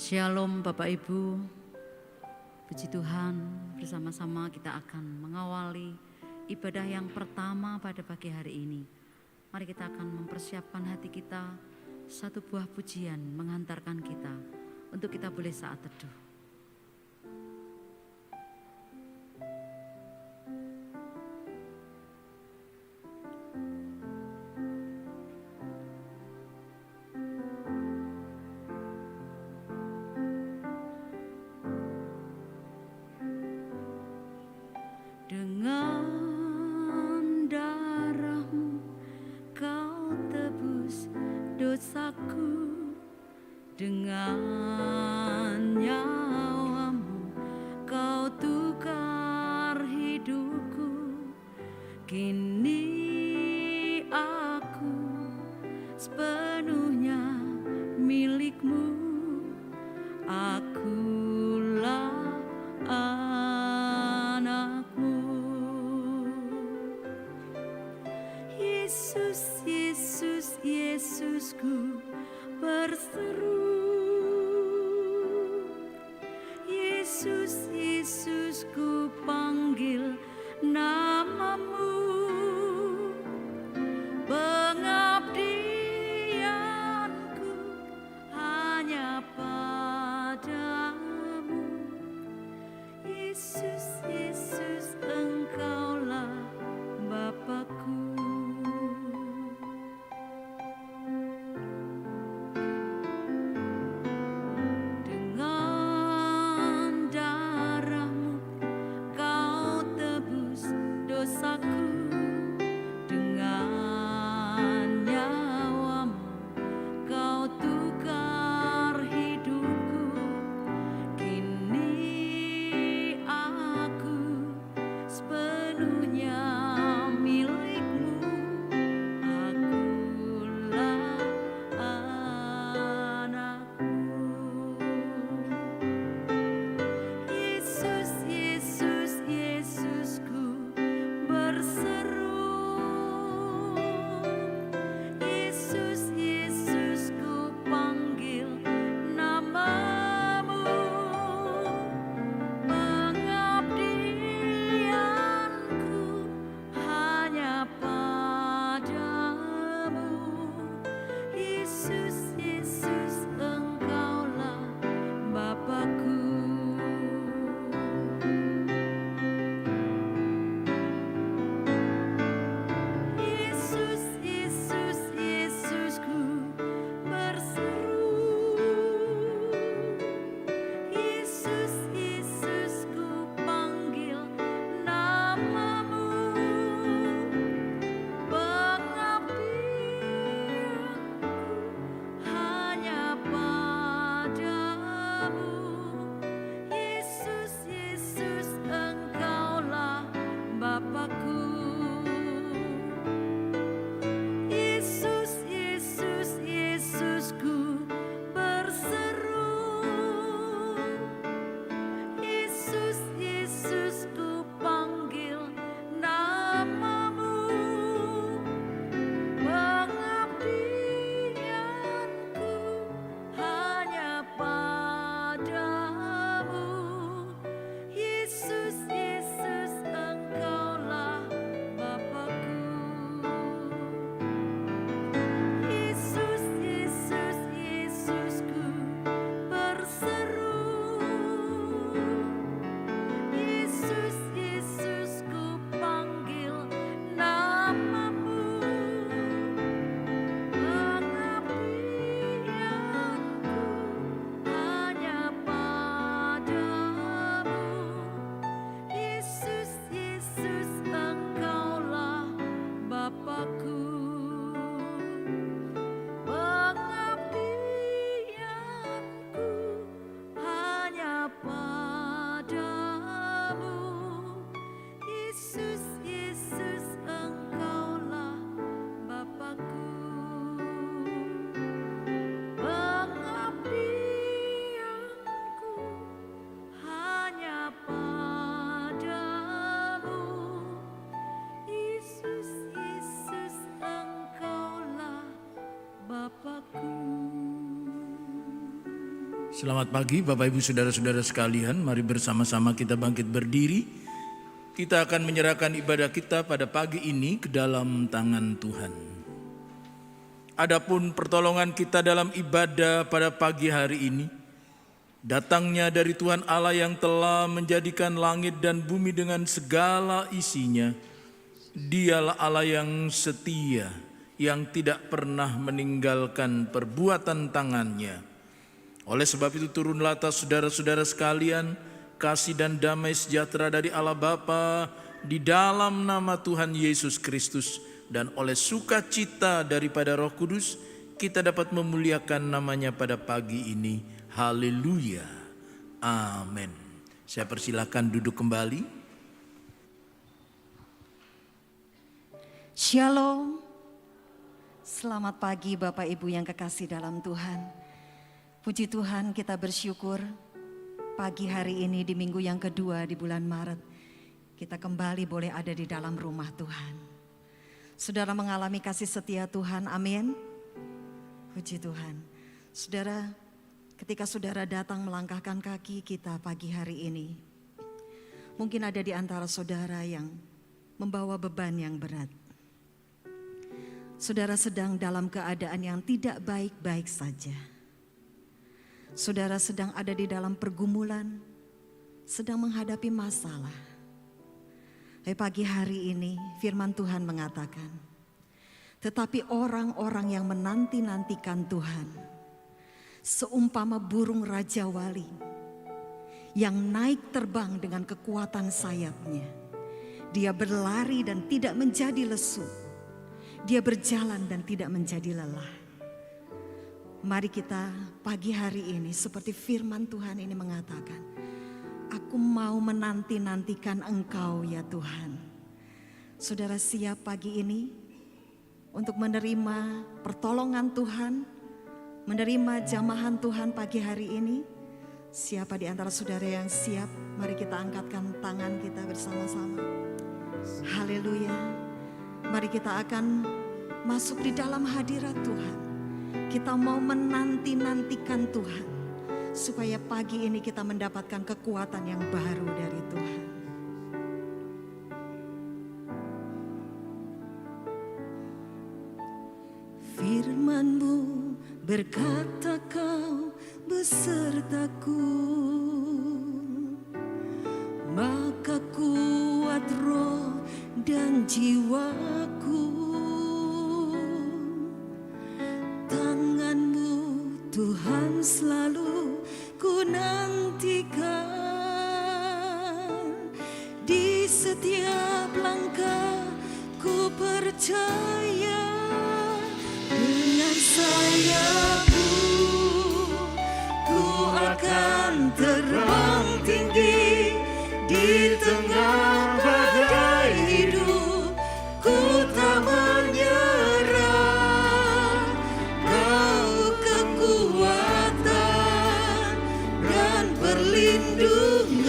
Shalom Bapak Ibu, puji Tuhan, bersama-sama kita akan mengawali ibadah yang pertama pada pagi hari ini. Mari kita akan mempersiapkan hati kita, satu buah pujian menghantarkan kita untuk kita boleh saat teduh. Dengan nyawamu kau tukar hidupku, kini aku sepenuhnya milikmu. Akulah anakmu. Yesus, Yesus, Yesusku berseru. Yesus, Yesus, ku panggil namamu. Pengabdianku hanya padamu. Yesus, Yesus, engkaulah Bapakku. Selamat pagi Bapak Ibu Saudara-saudara sekalian, mari bersama-sama kita bangkit berdiri. Kita akan menyerahkan ibadah kita pada pagi ini ke dalam tangan Tuhan. Adapun pertolongan kita dalam ibadah pada pagi hari ini, datangnya dari Tuhan Allah yang telah menjadikan langit dan bumi dengan segala isinya. Dialah Allah yang setia, yang tidak pernah meninggalkan perbuatan tangannya. Oleh sebab itu turunlah atas saudara-saudara sekalian kasih dan damai sejahtera dari Allah Bapa di dalam nama Tuhan Yesus Kristus, dan oleh sukacita daripada Roh Kudus kita dapat memuliakan namanya pada pagi ini. Haleluya. Amin. Saya persilakan duduk kembali. Shalom. Selamat pagi Bapak Ibu yang kekasih dalam Tuhan. Puji Tuhan, kita bersyukur pagi hari ini di minggu yang kedua di bulan Maret, kita kembali boleh ada di dalam rumah Tuhan. Saudara mengalami kasih setia Tuhan, amin. Puji Tuhan. Saudara, ketika saudara datang melangkahkan kaki kita pagi hari ini, mungkin ada di antara saudara yang membawa beban yang berat. Saudara sedang dalam keadaan yang tidak baik-baik saja. Saudara sedang ada di dalam pergumulan, sedang menghadapi masalah. Pagi hari ini firman Tuhan mengatakan, tetapi orang-orang yang menanti-nantikan Tuhan, seumpama burung Raja Wali yang naik terbang dengan kekuatan sayapnya. Dia berlari dan tidak menjadi lesu. Dia berjalan dan tidak menjadi lelah. Mari kita pagi hari ini seperti firman Tuhan ini mengatakan, aku mau menanti-nantikan Engkau ya Tuhan. Saudara siap pagi ini untuk menerima pertolongan Tuhan, menerima jamahan Tuhan pagi hari ini? Siapa di antara saudara yang siap? Mari kita angkatkan tangan kita bersama-sama. Haleluya. Mari kita akan masuk di dalam hadirat Tuhan. Kita mau menanti-nantikan Tuhan, supaya pagi ini kita mendapatkan kekuatan yang baru dari Tuhan. Firman-Mu berkata Kau besertaku, maka kuat roh dan jiwaku. Tangan-Mu Tuhan selalu ku nantikan, di setiap langkah ku percaya, dengan sayap-Mu ku akan terbang tinggi di tengah badai hidup. Ku tak menyerah, perlindungan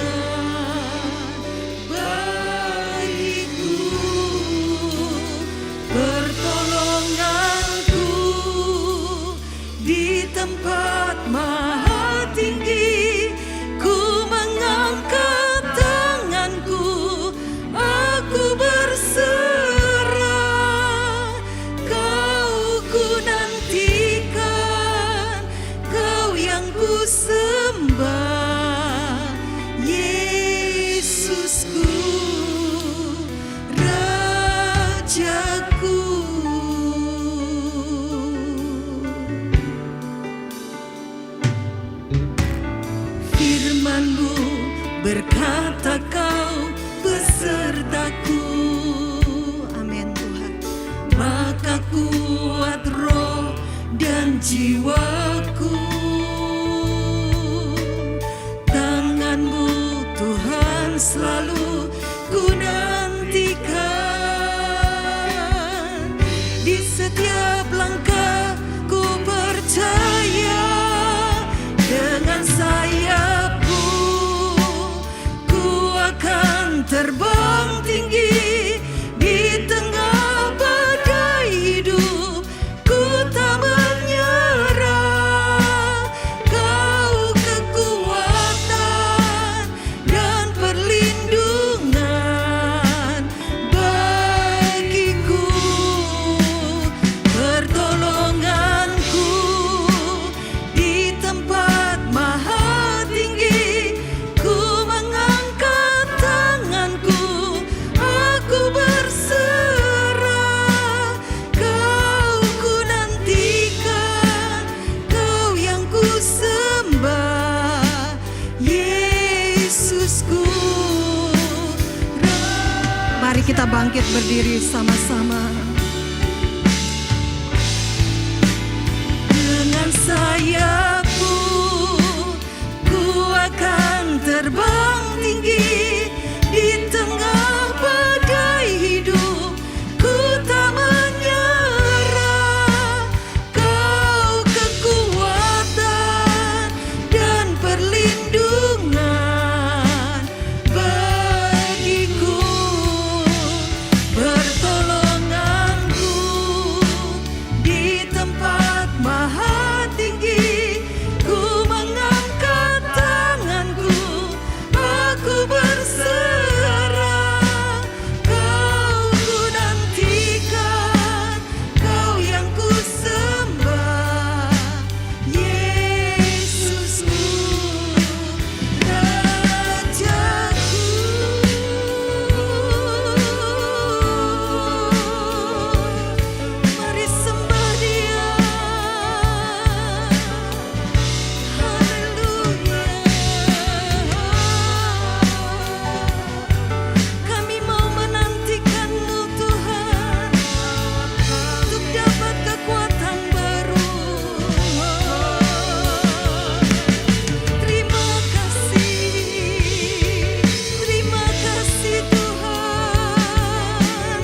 bagiku, pertolonganku di tempat maha tinggi. Ku mengangkat tanganku, aku berserah. Kau ku nantikan, Kau yang ku sembah. Firman-Mu berkata Kau besertaku, amin Tuhan. Maka kuat roh dan jiwaku. Tangan-Mu Tuhan selalu ku nantikan, di setiap langkah ku percaya, dengan sayap-Mu ku akan terbang tinggi di tengah badai hidup. Ku tak menyerah, kita bangkit berdiri sama-sama. Dengan sayapku ku akan terbang tinggi di tengah badai hidup. Ku tak menyerah, Kau kekuatan dan perlindungan bagiku, pertolonganku di tempat maha tinggi. Ku mengangkat tanganku, aku berserah. Kau ku nantikan, Kau yang ku sembah, Yesusku, Rajaku. Mari sembah Dia. Haleluya. Kami mau menantikan-Mu Tuhan, untuk dapat kekuatan baru. Terima kasih Tuhan.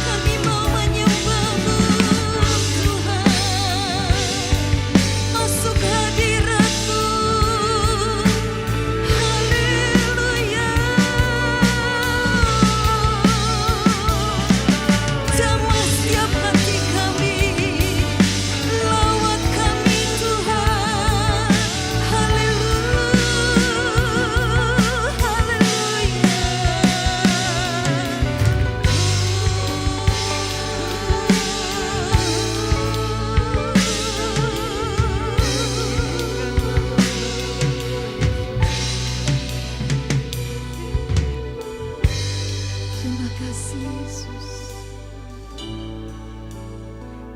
Kami mau menyembah-Mu Tuhan, masuk hadirat-Mu. Haleluya. Jamah setiap hati kami, lawat kami Tuhan. Haleluya. Terima kasih Yesus.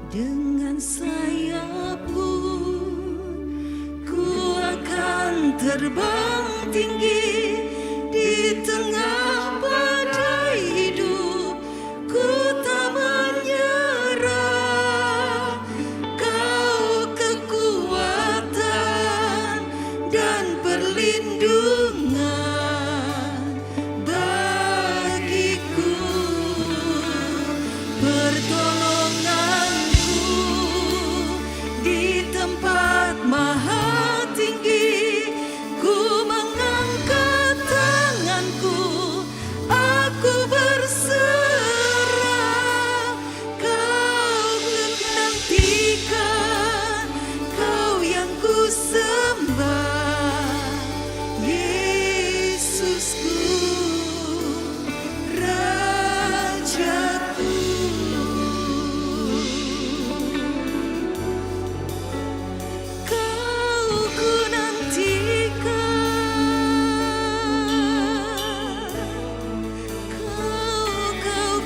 Dengan sayapku ku akan terbang tinggi di tengah badai hidup. Ku tak menyerah, Kau kekuatan dan perlindungan bagiku, pertolonganku di tempat maha tinggi. Ku mengangkat tanganku, aku berserah. Kau nantikan, Kau yang ku sembah, Yesusku, Rajaku. Kau ku nantikan,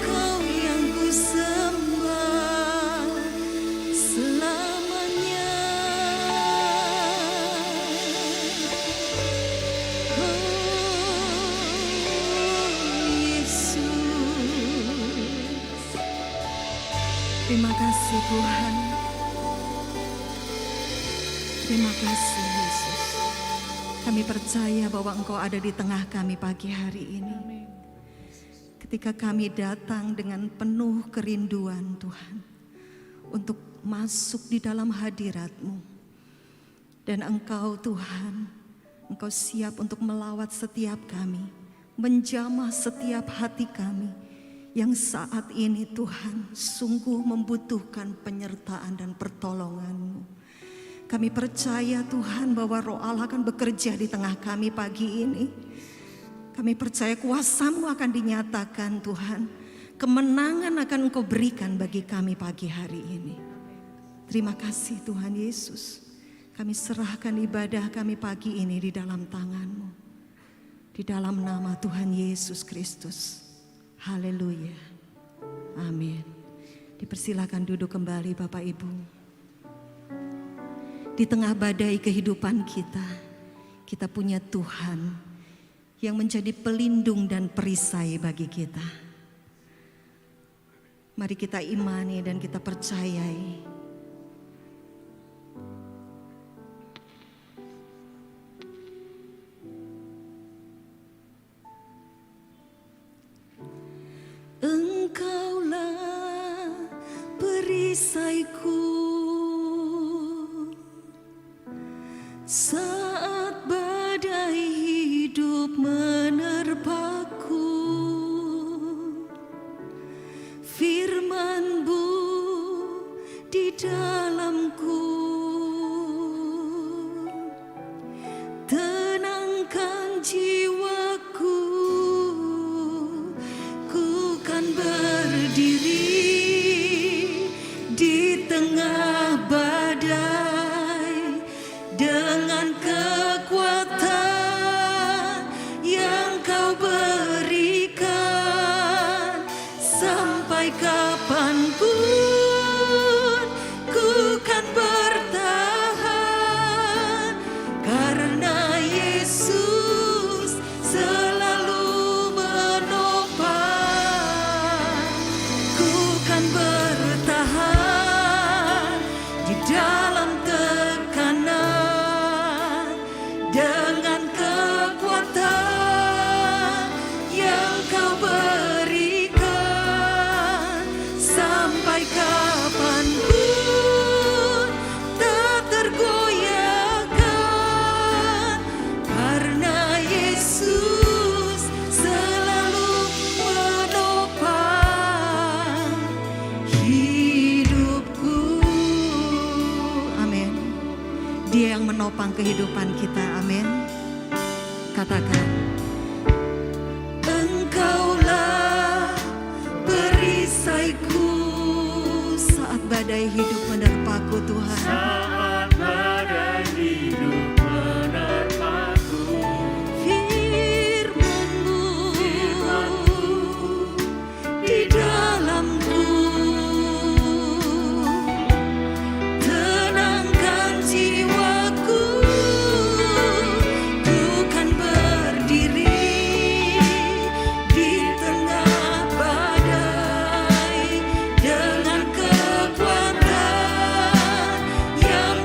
Kau yang ku sembah selamanya. Oh Yesus, terima kasih Tuhan. Terima kasih Yesus. Kami percaya bahwa Engkau ada di tengah kami pagi hari ini. Ketika kami datang dengan penuh kerinduan Tuhan, untuk masuk di dalam hadirat-Mu. Dan Engkau Tuhan, Engkau siap untuk melawat setiap kami, menjamah setiap hati kami, yang saat ini Tuhan sungguh membutuhkan penyertaan dan pertolongan-Mu. Kami percaya Tuhan bahwa Roh Allah akan bekerja di tengah kami pagi ini. Kami percaya kuasa-Mu akan dinyatakan Tuhan. Kemenangan akan Engkau berikan bagi kami pagi hari ini. Terima kasih Tuhan Yesus. Kami serahkan ibadah kami pagi ini di dalam tangan-Mu. Di dalam nama Tuhan Yesus Kristus. Haleluya. Amin. Dipersilakan duduk kembali Bapak Ibu. Di tengah badai kehidupan kita punya Tuhan yang menjadi pelindung dan perisai bagi kita. Mari kita imani dan kita percayai. Engkaulah perisaiku saat badai hidup menerpaku. Firman-Mu di dalamku, tenangkan jiwaku. Ku kan berdiri di tengah badai dengan kekuatan yang Kau berikan. Sampai kapanpun ku kan bertahan, karena Yesus selalu menopang. Ku kan bertahan di dalam tekanan dengan kekuatan yang Kau berikan. Sampai kapanpun tak tergoyahkan, karena Yesus selalu menopang hidupku. Amin. Dia yang menopang kehidupan kita. Amin. Katakan, Engkaulah perisaiku saat badai hidup menerpaku, Tuhan. Saat badai hidup menerpaku, Firman-Mu di dalamku, tenangkan jiwaku. Ku kan berdiri di tengah badai dengan kekuatan yang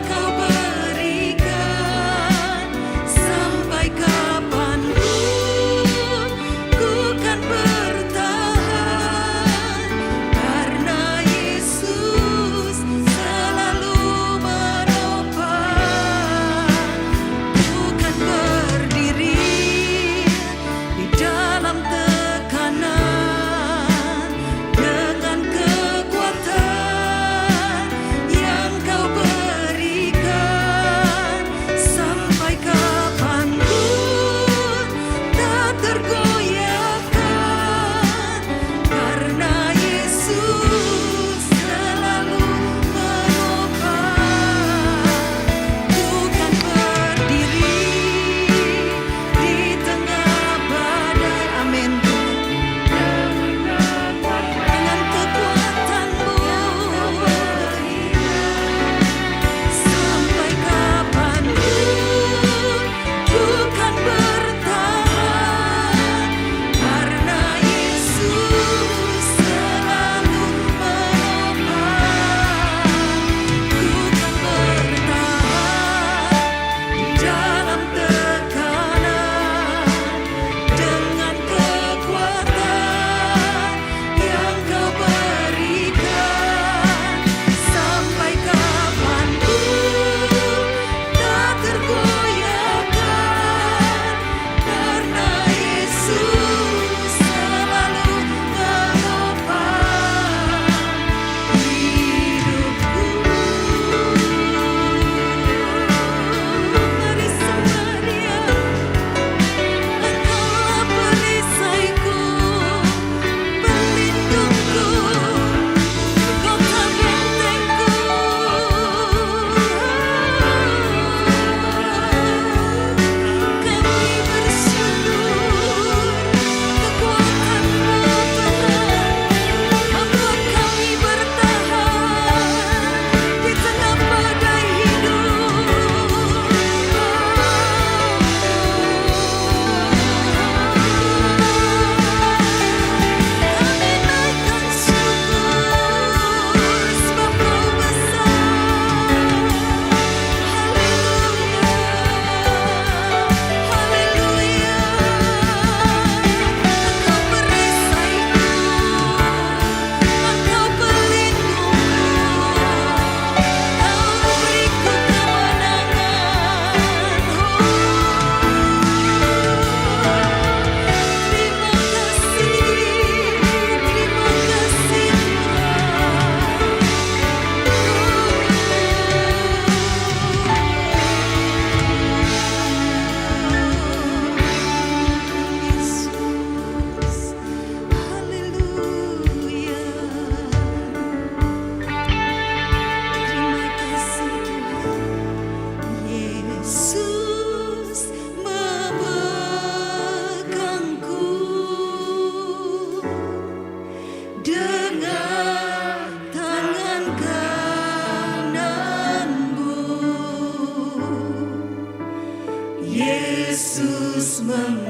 Yesus memberiku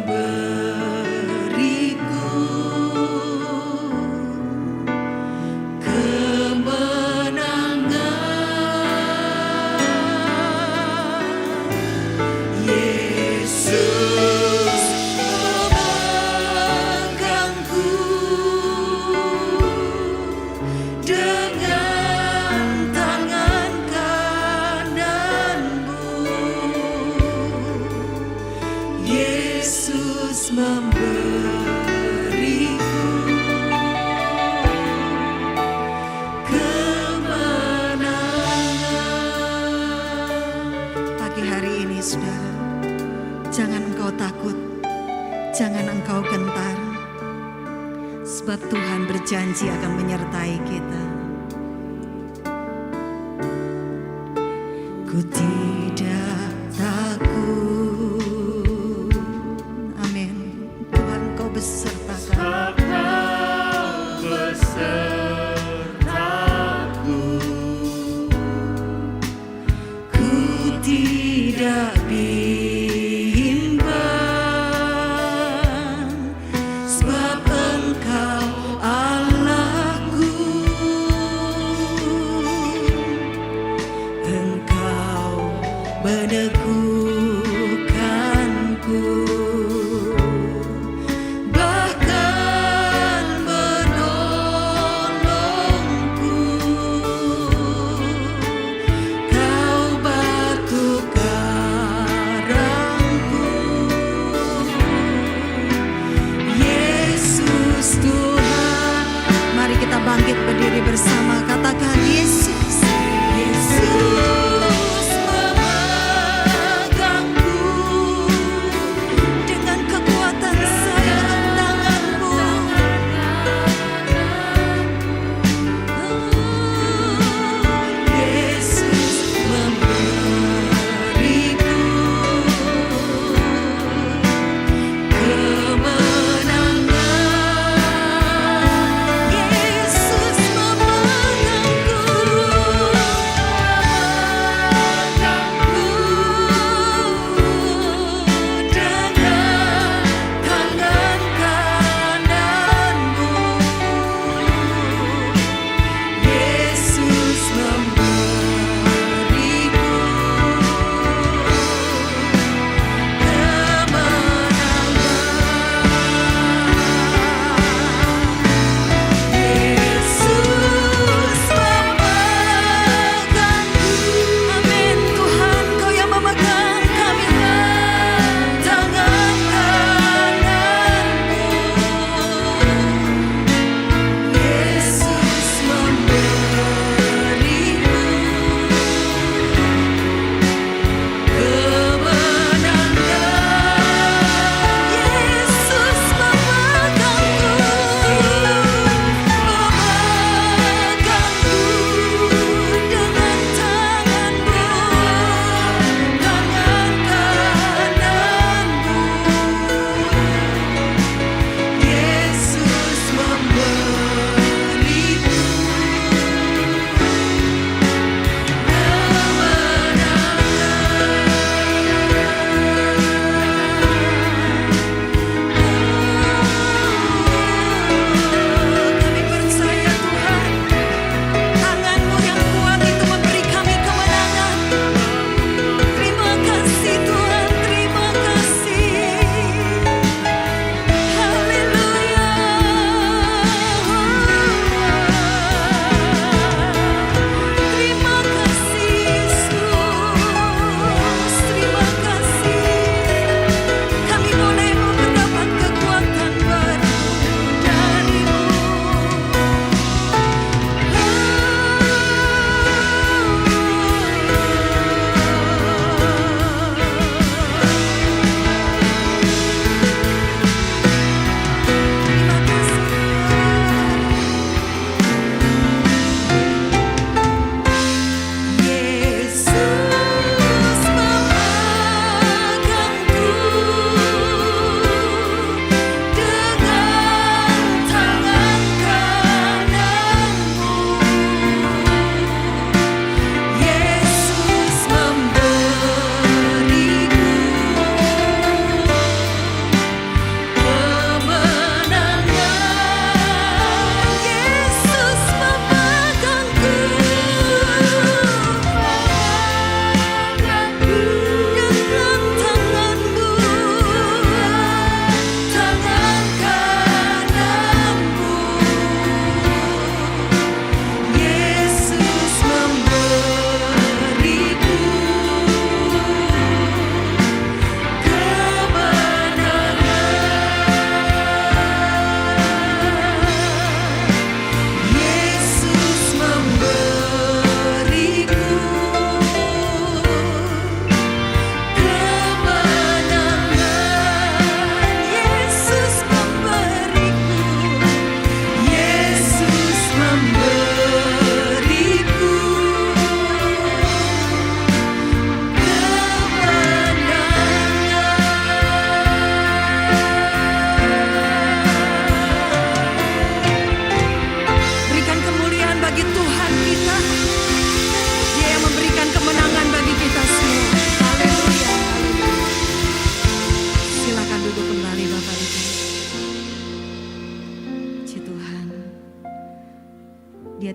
kemenangan. Yesus memegangku dengan tangan kananmu. Yesus memberiku kemenangan. Pagi hari ini saudara, jangan engkau takut, jangan engkau gentar, sebab Tuhan berjanji akan menyertai kita. Ku tidak takut, amin. Tuhan kau besertakan. Kau besertaku, Ku tidak bimbang, sebab engkau Allahku. Engkau meneguhkanku, bahkan menolongku. Kau batu karangku, Yesus Tuhan. Mari kita bangkit berdiri bersama, katakan Yesus. Yesus memegangku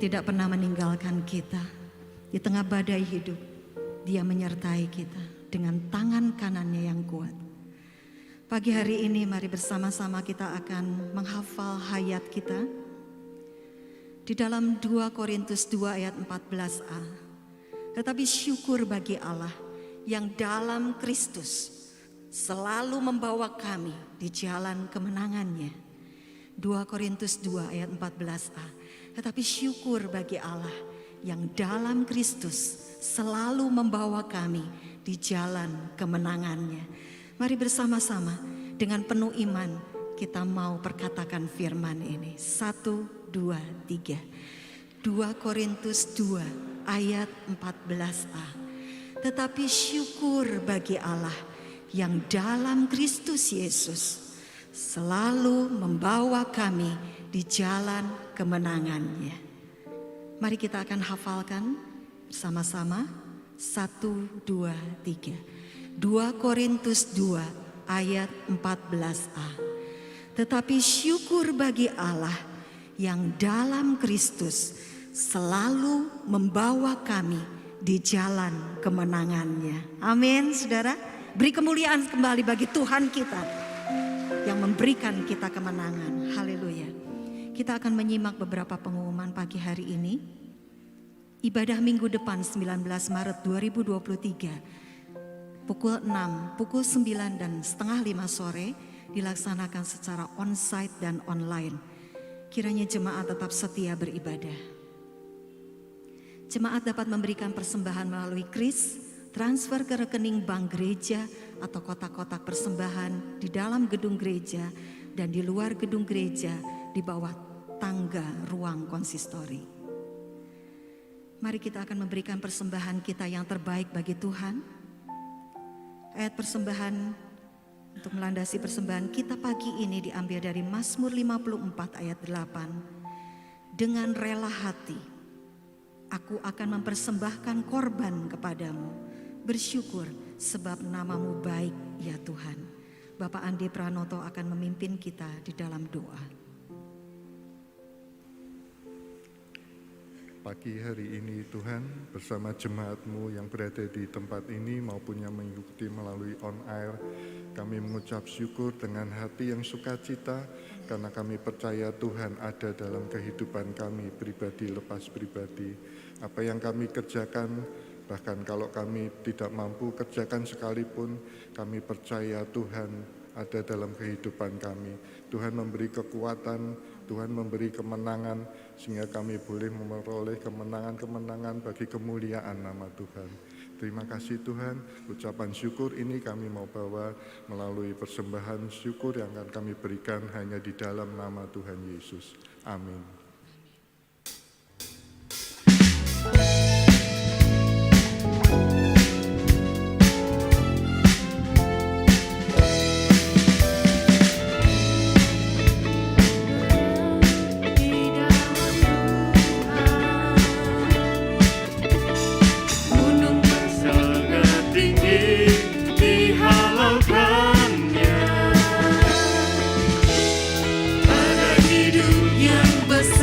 tidak pernah meninggalkan kita. Di tengah badai hidup, Dia menyertai kita dengan tangan kanannya yang kuat. Pagi hari ini mari bersama-sama kita akan menghafal hayat kita di dalam 2 Korintus 2 ayat 14a. Tetapi syukur bagi Allah yang dalam Kristus selalu membawa kami di jalan kemenangannya. 2 Korintus 2 ayat 14a. Tetapi syukur bagi Allah yang dalam Kristus selalu membawa kami di jalan kemenangannya. Mari bersama-sama dengan penuh iman kita mau perkatakan firman ini. 1, 2, 3. 2 Korintus 2 ayat 14a. Tetapi syukur bagi Allah yang dalam Kristus Yesus selalu membawa kami di jalan kemenangannya. Mari kita akan hafalkan bersama-sama. 1, 2, 3. 2 Korintus 2 ayat 14a. Tetapi syukur bagi Allah yang dalam Kristus selalu membawa kami di jalan kemenangannya. Amin, saudara. Beri kemuliaan kembali bagi Tuhan kita yang memberikan kita kemenangan. Haleluya. Kita akan menyimak beberapa pengumuman pagi hari ini. Ibadah minggu depan 19 Maret 2023 pukul 6, pukul 9 dan setengah 5 sore dilaksanakan secara onsite dan online. Kiranya jemaat tetap setia beribadah. Jemaat dapat memberikan persembahan melalui kris, transfer ke rekening bank gereja atau kotak-kotak persembahan di dalam gedung gereja dan di luar gedung gereja di bawah tangga ruang konsistori. Mari kita akan memberikan persembahan kita yang terbaik bagi Tuhan. Ayat persembahan untuk melandasi persembahan kita pagi ini diambil dari Mazmur 54 ayat 8. Dengan rela hati, aku akan mempersembahkan korban kepadamu. Bersyukur sebab namamu baik ya Tuhan. Bapak Andi Pranoto akan memimpin kita di dalam doa. Pagi hari ini Tuhan bersama jemaat-Mu yang berada di tempat ini maupun yang mengikuti melalui on air, kami mengucap syukur dengan hati yang sukacita karena kami percaya Tuhan ada dalam kehidupan kami pribadi lepas pribadi. Apa yang kami kerjakan, bahkan kalau kami tidak mampu kerjakan sekalipun, kami percaya Tuhan ada dalam kehidupan kami. Tuhan memberi kekuatan, Tuhan memberi kemenangan sehingga kami boleh memperoleh kemenangan-kemenangan bagi kemuliaan nama Tuhan. Terima kasih Tuhan, ucapan syukur ini kami mau bawa melalui persembahan syukur yang akan kami berikan hanya di dalam nama Tuhan Yesus. Amin. Besar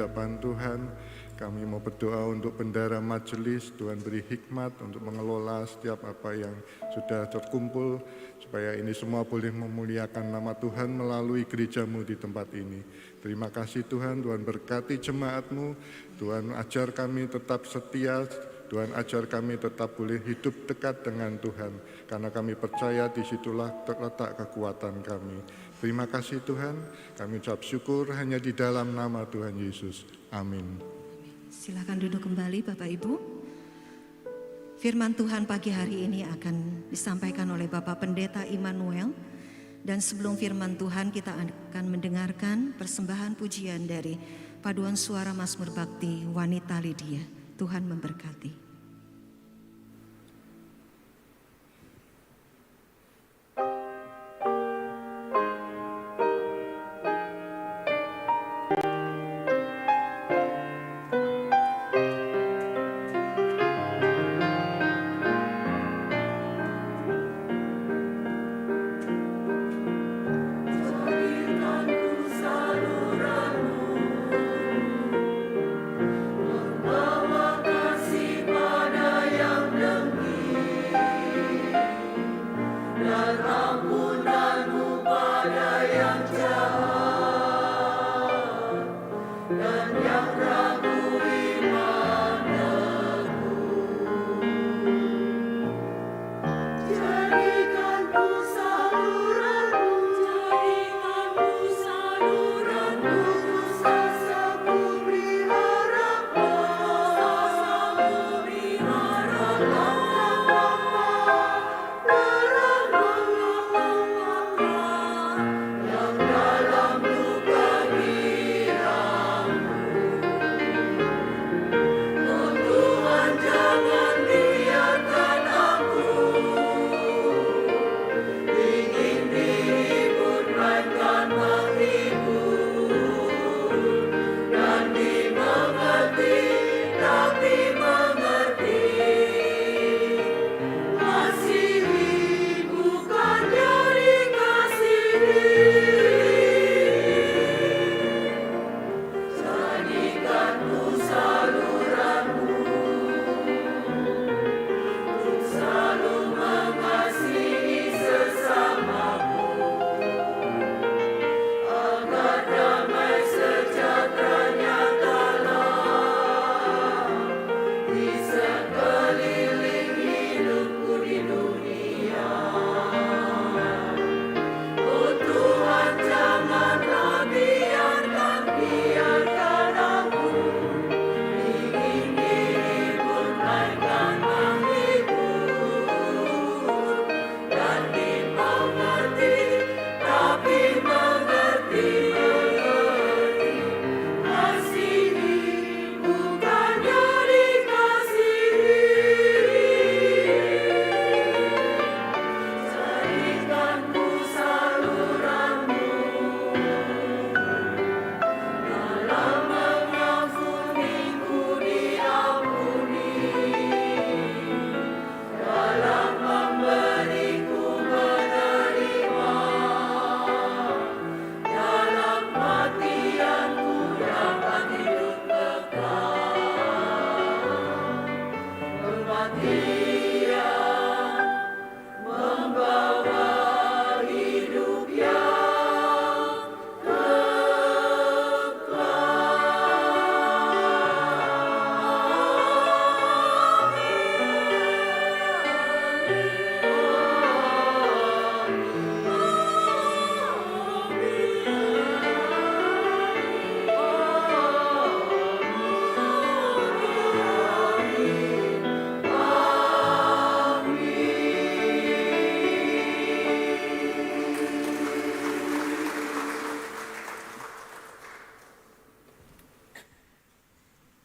hadapan Tuhan. Kami mau berdoa untuk bendara majelis, Tuhan beri hikmat untuk mengelola setiap apa yang sudah terkumpul, supaya ini semua boleh memuliakan nama Tuhan melalui gereja-Mu di tempat ini. Terima kasih Tuhan, Tuhan berkati jemaat-Mu, Tuhan ajar kami tetap setia, Tuhan ajar kami tetap boleh hidup dekat dengan Tuhan, karena kami percaya disitulah terletak kekuatan kami. Terima kasih Tuhan, kami ucap syukur hanya di dalam nama Tuhan Yesus. Amin. Silakan duduk kembali Bapak Ibu. Firman Tuhan pagi hari ini akan disampaikan oleh Bapak Pendeta Immanuel. Dan sebelum firman Tuhan kita akan mendengarkan persembahan pujian dari Paduan Suara Mazmur Bakti Wanita Lydia. Tuhan memberkati.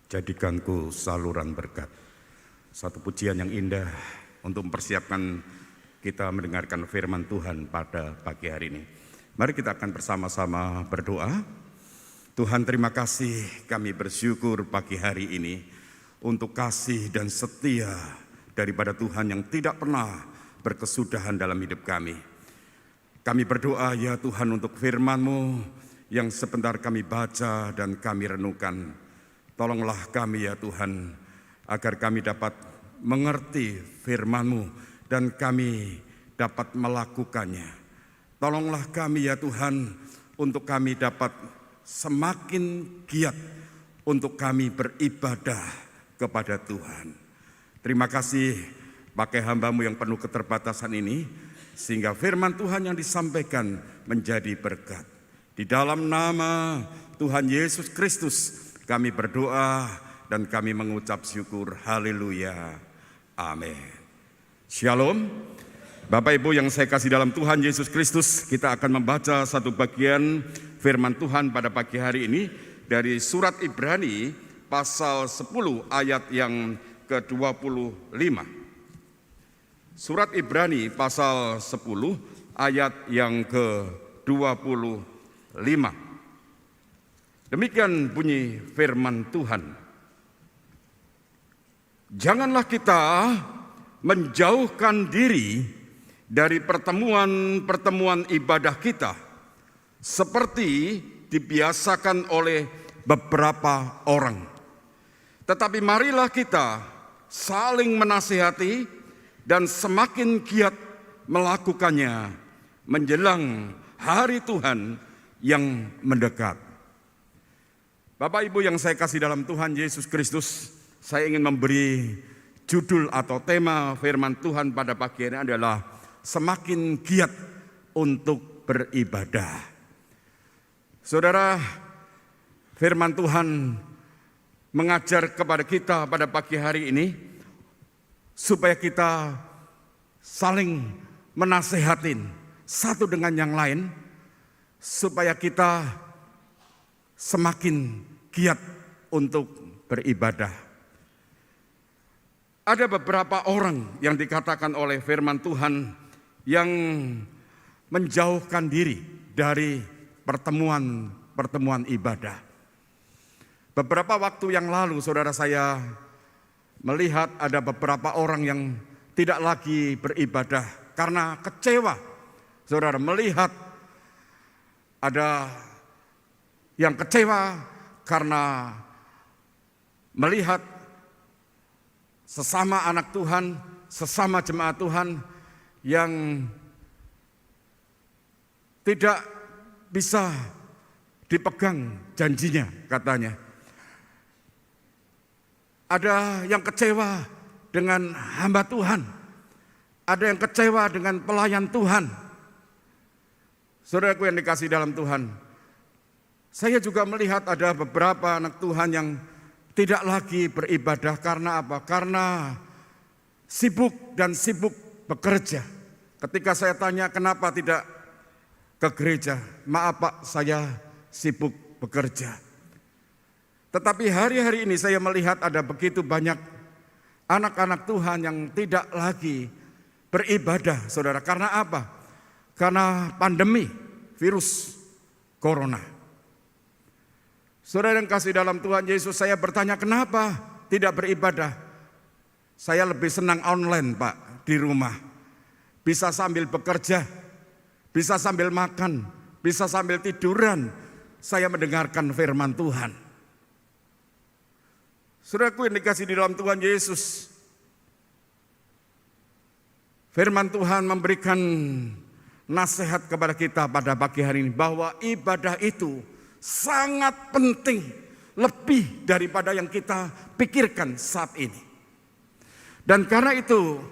Jadikanku saluran berkat. Satu pujian yang indah untuk mempersiapkan kita mendengarkan firman Tuhan pada pagi hari ini. Mari kita akan bersama-sama berdoa. Tuhan, terima kasih, kami bersyukur pagi hari ini untuk kasih dan setia daripada Tuhan yang tidak pernah berkesudahan dalam hidup kami. Kami berdoa ya Tuhan untuk firman-Mu yang sebentar kami baca dan kami renungkan. Tolonglah kami ya Tuhan, agar kami dapat mengerti firman-Mu dan kami dapat melakukannya. Tolonglah kami ya Tuhan, untuk kami dapat semakin giat untuk kami beribadah kepada Tuhan. Terima kasih pakai hamba-Mu yang penuh keterbatasan ini, sehingga firman Tuhan yang disampaikan menjadi berkat. Di dalam nama Tuhan Yesus Kristus kami berdoa dan kami mengucap syukur. Haleluya. Amin. Shalom. Bapak Ibu yang saya kasih dalam Tuhan Yesus Kristus, kita akan membaca satu bagian firman Tuhan pada pagi hari ini dari surat Ibrani pasal 10 ayat yang ke-25. Surat Ibrani pasal 10 ayat yang ke-25. Demikian bunyi firman Tuhan. Janganlah kita menjauhkan diri dari pertemuan-pertemuan ibadah kita seperti dibiasakan oleh beberapa orang. Tetapi marilah kita saling menasihati dan semakin giat melakukannya menjelang hari Tuhan yang mendekat. Bapak Ibu yang saya kasih dalam Tuhan Yesus Kristus, saya ingin memberi judul atau tema firman Tuhan pada pagi ini adalah semakin giat untuk beribadah. Saudara, firman Tuhan mengajar kepada kita pada pagi hari ini supaya kita saling menasehatin satu dengan yang lain, supaya kita semakin giat untuk beribadah. Ada beberapa orang yang dikatakan oleh firman Tuhan yang menjauhkan diri dari pertemuan ibadah. Beberapa waktu yang lalu saudara, saya melihat ada beberapa orang yang tidak lagi beribadah karena kecewa. Saudara melihat ada yang kecewa karena melihat sesama anak Tuhan, sesama jemaat Tuhan yang tidak bisa dipegang janjinya katanya. Ada yang kecewa dengan hamba Tuhan, ada yang kecewa dengan pelayan Tuhan. Saudaraku yang dikasih dalam Tuhan, saya juga melihat ada beberapa anak Tuhan yang tidak lagi beribadah karena apa? Karena sibuk bekerja. Ketika saya tanya kenapa tidak ke gereja, maaf Pak, saya sibuk bekerja. Tetapi hari-hari ini saya melihat ada begitu banyak anak-anak Tuhan yang tidak lagi beribadah, saudara. Karena apa? Karena pandemi virus corona. Saudara yang kasih dalam Tuhan Yesus, saya bertanya kenapa tidak beribadah? Saya lebih senang online Pak, di rumah. Bisa sambil bekerja, bisa sambil makan, bisa sambil tiduran, saya mendengarkan firman Tuhan. Saudaraku yang dikasih di dalam Tuhan Yesus, firman Tuhan memberikan nasihat kepada kita pada pagi hari ini bahwa ibadah itu sangat penting, lebih daripada yang kita pikirkan saat ini. Dan karena itu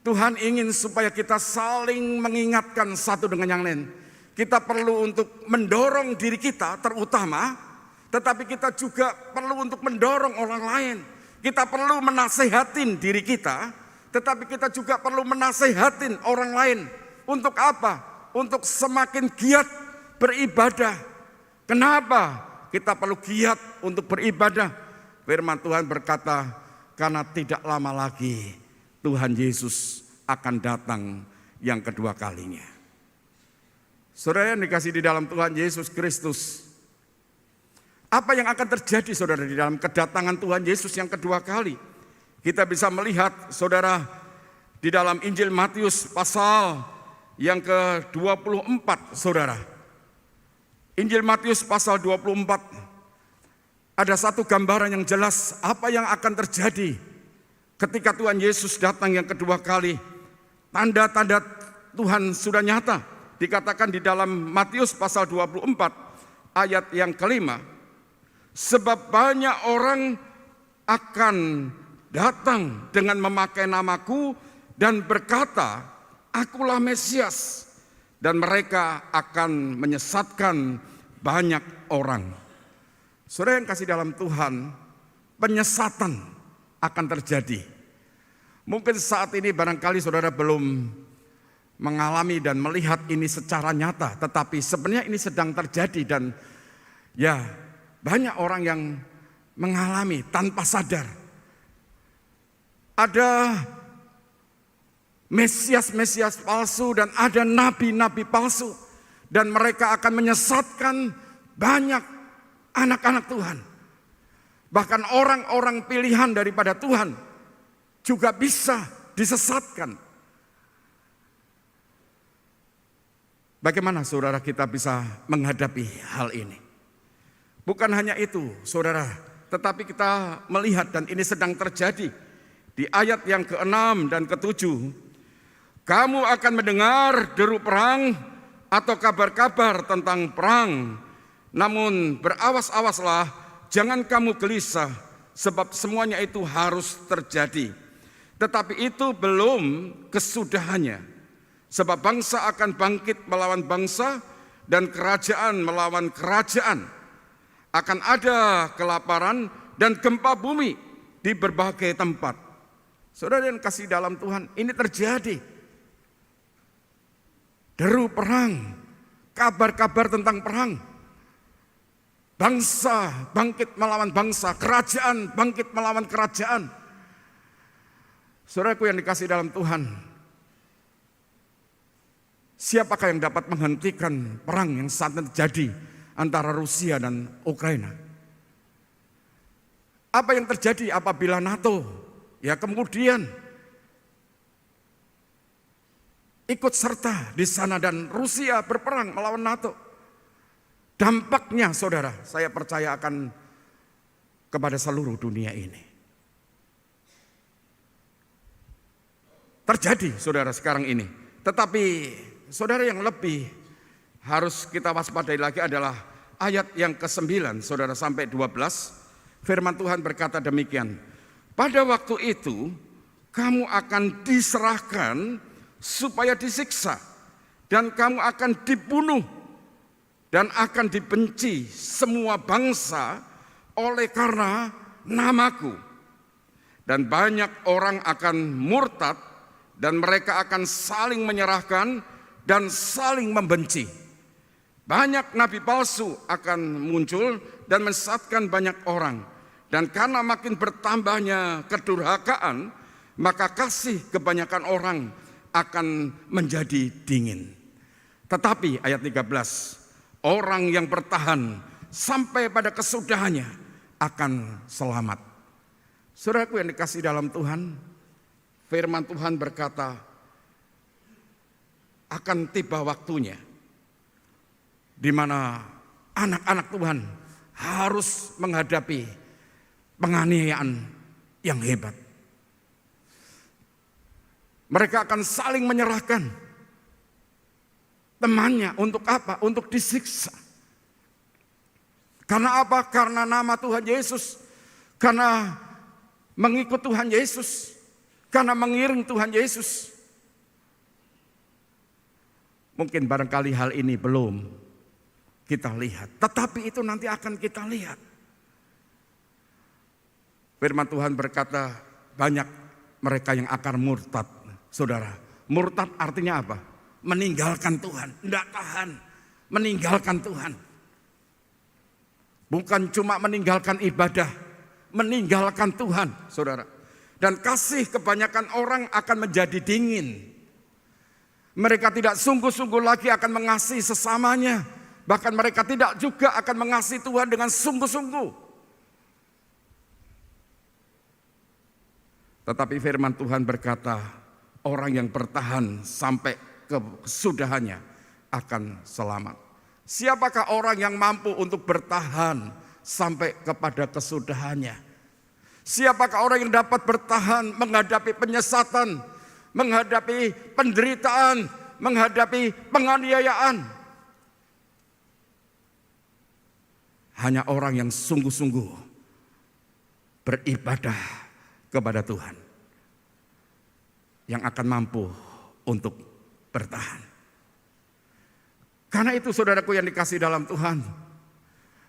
Tuhan ingin supaya kita saling mengingatkan satu dengan yang lain. Kita perlu untuk mendorong diri kita terutama, tetapi kita juga perlu untuk mendorong orang lain. Kita perlu menasehatin diri kita, tetapi kita juga perlu menasehatin orang lain. Untuk apa? Untuk semakin giat beribadah. Kenapa kita perlu giat untuk beribadah? Firman Tuhan berkata, karena tidak lama lagi Tuhan Yesus akan datang yang kedua kalinya. Saudara yang dikasih di dalam Tuhan Yesus Kristus, apa yang akan terjadi saudara di dalam kedatangan Tuhan Yesus yang kedua kali? Kita bisa melihat saudara di dalam Injil Matius pasal yang ke-24 saudara. Injil Matius pasal 24, ada satu gambaran yang jelas apa yang akan terjadi ketika Tuhan Yesus datang yang kedua kali. Tanda-tanda Tuhan sudah nyata. Dikatakan di dalam Matius pasal 24 ayat yang kelima. Sebab banyak orang akan datang dengan memakai namaku dan berkata, akulah Mesias. Dan mereka akan menyesatkan banyak orang. Saudara yang kasih dalam Tuhan, penyesatan akan terjadi. Mungkin saat ini barangkali saudara belum mengalami dan melihat ini secara nyata, tetapi sebenarnya ini sedang terjadi dan ya banyak orang yang mengalami tanpa sadar. Ada Mesias-Mesias palsu dan ada nabi-nabi palsu. Dan mereka akan menyesatkan banyak anak-anak Tuhan. Bahkan orang-orang pilihan daripada Tuhan juga bisa disesatkan. Bagaimana saudara kita bisa menghadapi hal ini? Bukan hanya itu saudara, tetapi kita melihat dan ini sedang terjadi. Di ayat yang ke-6 dan ke-7, kamu akan mendengar deru perang atau kabar-kabar tentang perang. Namun berawas-awaslah, jangan kamu gelisah, sebab semuanya itu harus terjadi. Tetapi itu belum kesudahannya. Sebab bangsa akan bangkit melawan bangsa dan kerajaan melawan kerajaan. Akan ada kelaparan dan gempa bumi di berbagai tempat. Saudara yang kasih dalam Tuhan, ini terjadi. Deru perang, kabar-kabar tentang perang. Bangsa bangkit melawan bangsa, kerajaan bangkit melawan kerajaan. Saudaraku yang dikasih dalam Tuhan, siapakah yang dapat menghentikan perang yang saat ini terjadi antara Rusia dan Ukraina? Apa yang terjadi apabila NATO ya kemudian ikut serta di sana dan Rusia berperang melawan NATO? Dampaknya saudara, saya percaya akan kepada seluruh dunia ini. Terjadi saudara sekarang ini. Tetapi saudara yang lebih harus kita waspadai lagi adalah ayat yang ke-9 saudara sampai 12. Firman Tuhan berkata demikian. Pada waktu itu kamu akan diserahkan supaya disiksa, dan kamu akan dibunuh dan akan dibenci semua bangsa oleh karena namaku. Dan banyak orang akan murtad dan mereka akan saling menyerahkan dan saling membenci. Banyak nabi palsu akan muncul dan menyesatkan banyak orang. Dan karena makin bertambahnya kedurhakaan, maka kasih kebanyakan orang akan menjadi dingin. Tetapi ayat 13, orang yang bertahan sampai pada kesudahannya akan selamat. Saudaraku yang dikasih dalam Tuhan, firman Tuhan berkata, akan tiba waktunya di mana anak-anak Tuhan harus menghadapi penganiayaan yang hebat. Mereka akan saling menyerahkan temannya untuk apa? Untuk disiksa. Karena apa? Karena nama Tuhan Yesus. Karena mengikut Tuhan Yesus. Karena mengiring Tuhan Yesus. Mungkin barangkali hal ini belum kita lihat. Tetapi itu nanti akan kita lihat. Firman Tuhan berkata banyak mereka yang akan murtad. Saudara, murtad artinya apa? Meninggalkan Tuhan, tidak tahan, meninggalkan Tuhan. Bukan cuma meninggalkan ibadah, meninggalkan Tuhan, saudara. Dan kasih kebanyakan orang akan menjadi dingin. Mereka tidak sungguh-sungguh lagi akan mengasihi sesamanya. Bahkan mereka tidak juga akan mengasihi Tuhan dengan sungguh-sungguh. Tetapi firman Tuhan berkata, orang yang bertahan sampai kesudahannya akan selamat. Siapakah orang yang mampu untuk bertahan sampai kepada kesudahannya? Siapakah orang yang dapat bertahan menghadapi penyesatan, menghadapi penderitaan, menghadapi penganiayaan? Hanya orang yang sungguh-sungguh beribadah kepada Tuhan yang akan mampu untuk bertahan. Karena itu saudaraku yang dikasihi dalam Tuhan,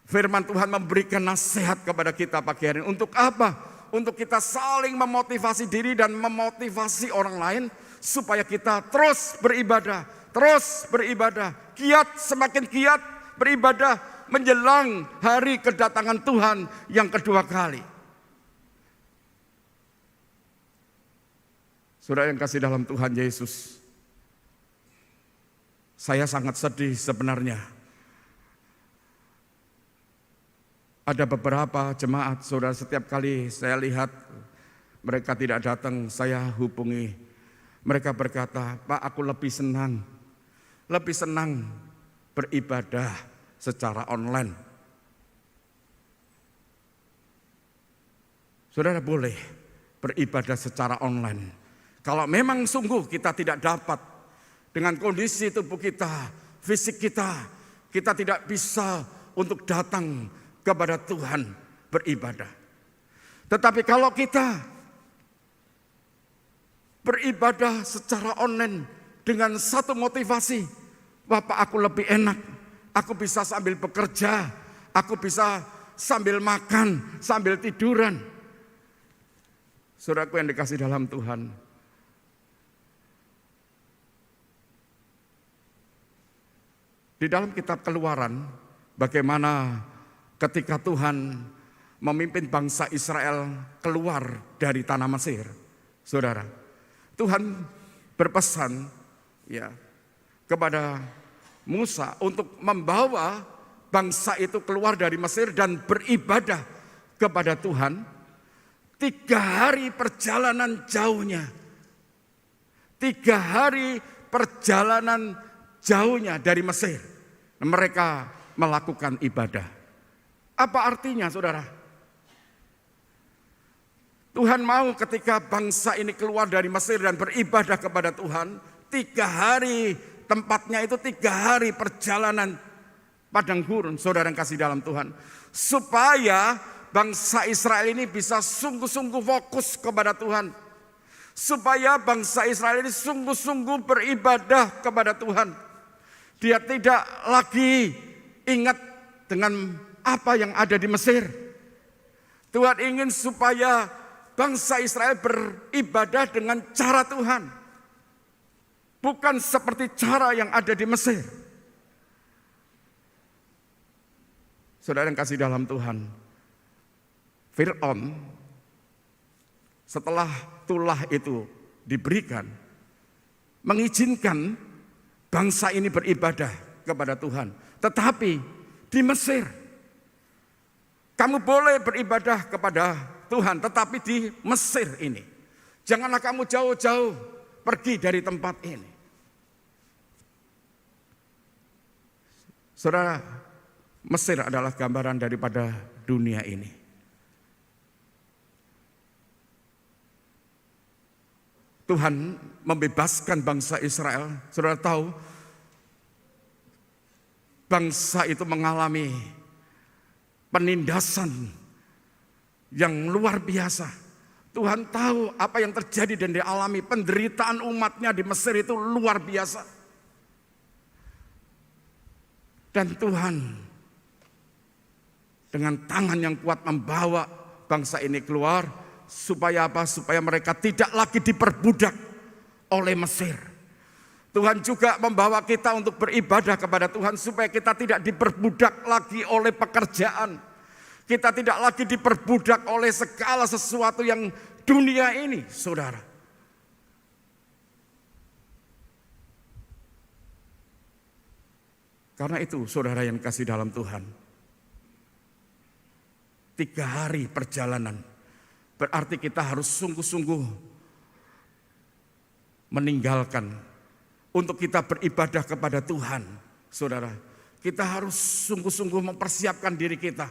firman Tuhan memberikan nasihat kepada kita pagi hari ini. Untuk apa? Untuk kita saling memotivasi diri dan memotivasi orang lain supaya kita terus beribadah, giat, semakin giat beribadah menjelang hari kedatangan Tuhan yang kedua kali. Saudara yang kasih dalam Tuhan Yesus, saya sangat sedih sebenarnya. Ada beberapa jemaat, saudara, setiap kali saya lihat mereka tidak datang, saya hubungi. Mereka berkata, Pak, aku lebih senang beribadah secara online. Saudara boleh beribadah secara online. Kalau memang sungguh kita tidak dapat dengan kondisi tubuh kita, fisik kita tidak bisa untuk datang kepada Tuhan beribadah. Tetapi kalau kita beribadah secara online dengan satu motivasi, Bapak, aku lebih enak, aku bisa sambil bekerja, aku bisa sambil makan, sambil tiduran. Saudaraku yang dikasih dalam Tuhan, di dalam kitab Keluaran, bagaimana ketika Tuhan memimpin bangsa Israel keluar dari tanah Mesir, saudara, Tuhan berpesan ya kepada Musa untuk membawa bangsa itu keluar dari Mesir dan beribadah kepada Tuhan. 3 hari perjalanan jauhnya. 3 hari perjalanan jauhnya dari Mesir. Mereka melakukan ibadah. Apa artinya, saudara? Tuhan mau ketika bangsa ini keluar dari Mesir dan beribadah kepada Tuhan, 3 hari tempatnya itu 3 hari perjalanan padang gurun, saudara yang kasih dalam Tuhan. Supaya bangsa Israel ini bisa sungguh-sungguh fokus kepada Tuhan. Supaya bangsa Israel ini sungguh-sungguh beribadah kepada Tuhan. Dia tidak lagi ingat dengan apa yang ada di Mesir. Tuhan ingin supaya bangsa Israel beribadah dengan cara Tuhan. Bukan seperti cara yang ada di Mesir. Saudara yang kasih dalam Tuhan, Fir'aun setelah tulah itu diberikan, mengizinkan bangsa ini beribadah kepada Tuhan. Tetapi di Mesir, kamu boleh beribadah kepada Tuhan, tetapi di Mesir ini, janganlah kamu jauh-jauh pergi dari tempat ini. Saudara, Mesir adalah gambaran daripada dunia ini. Tuhan membebaskan bangsa Israel. Saudara tahu, bangsa itu mengalami penindasan yang luar biasa. Tuhan tahu apa yang terjadi dan dialami. Penderitaan umatnya di Mesir itu luar biasa. Dan Tuhan dengan tangan yang kuat membawa bangsa ini keluar. Supaya apa? Supaya mereka tidak lagi diperbudak oleh Mesir. Tuhan juga membawa kita untuk beribadah kepada Tuhan supaya kita tidak diperbudak lagi oleh pekerjaan. Kita tidak lagi diperbudak oleh segala sesuatu yang dunia ini, saudara. Karena itu, saudara yang kasih dalam Tuhan, 3 hari perjalanan berarti kita harus sungguh-sungguh meninggalkan untuk kita beribadah kepada Tuhan, saudara. kita harus sungguh-sungguh mempersiapkan diri kita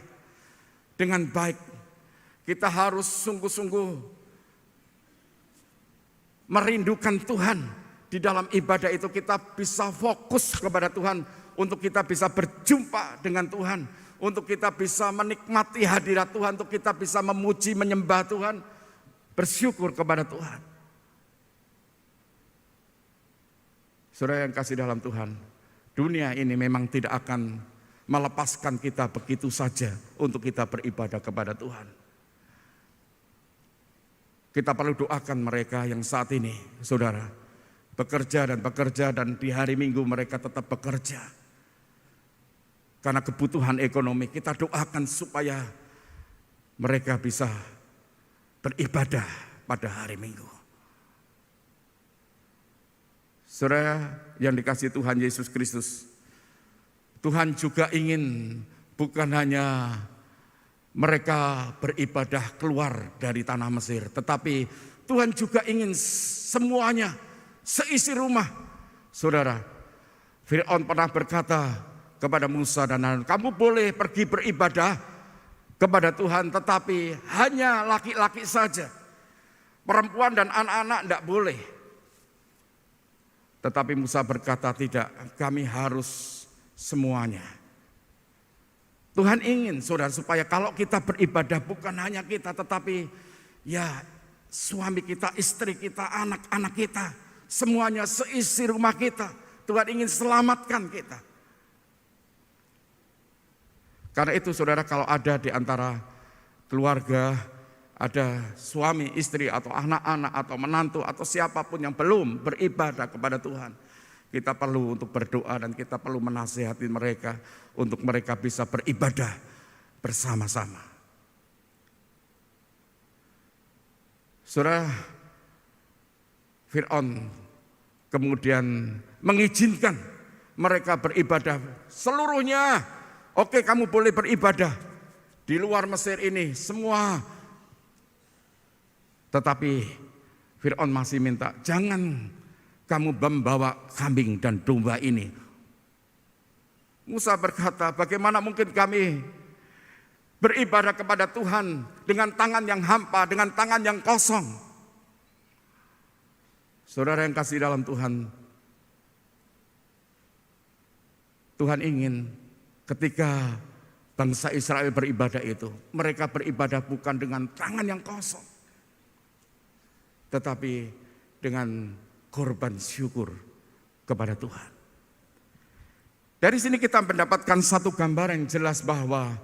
dengan baik. Kita harus sungguh-sungguh merindukan Tuhan. Di dalam ibadah itu kita bisa fokus kepada Tuhan, untuk kita bisa berjumpa dengan Tuhan, untuk kita bisa menikmati hadirat Tuhan, untuk kita bisa memuji, menyembah Tuhan, bersyukur kepada Tuhan. Saudara yang kasih dalam Tuhan, dunia ini memang tidak akan melepaskan kita begitu saja untuk kita beribadah kepada Tuhan. Kita perlu doakan mereka yang saat ini, saudara, bekerja dan di hari Minggu mereka tetap bekerja. Karena kebutuhan ekonomi, kita doakan supaya mereka bisa beribadah pada hari Minggu. Saudara yang dikasihi Tuhan Yesus Kristus, Tuhan juga ingin bukan hanya mereka beribadah keluar dari tanah Mesir, tetapi Tuhan juga ingin semuanya, seisi rumah. Saudara, Fir'aun pernah berkata kepada Musa dan Harun, kamu boleh pergi beribadah kepada Tuhan, tetapi hanya laki-laki saja. Perempuan dan anak-anak tidak boleh. Tetapi Musa berkata, tidak, kami harus semuanya. Tuhan ingin, saudara, supaya kalau kita beribadah bukan hanya kita, tetapi ya suami kita, istri kita, anak-anak kita, semuanya, seisi rumah kita. Tuhan ingin selamatkan kita. Karena itu saudara, kalau ada di antara keluarga, ada suami, istri, atau anak-anak, atau menantu, atau siapapun yang belum beribadah kepada Tuhan, kita perlu untuk berdoa dan kita perlu menasihati mereka untuk mereka bisa beribadah bersama-sama. Saudara, Fir'aun kemudian mengizinkan mereka beribadah seluruhnya. Oke, kamu boleh beribadah di luar Mesir ini semua. Tetapi Fir'aun masih minta, jangan kamu membawa kambing dan domba ini. Musa berkata, bagaimana mungkin kami beribadah kepada Tuhan dengan tangan yang hampa, dengan tangan yang kosong. Saudara yang kasih dalam Tuhan, Tuhan ingin ketika bangsa Israel beribadah itu, mereka beribadah bukan dengan tangan yang kosong, tetapi dengan korban syukur kepada Tuhan. Dari sini kita mendapatkan satu gambar yang jelas bahwa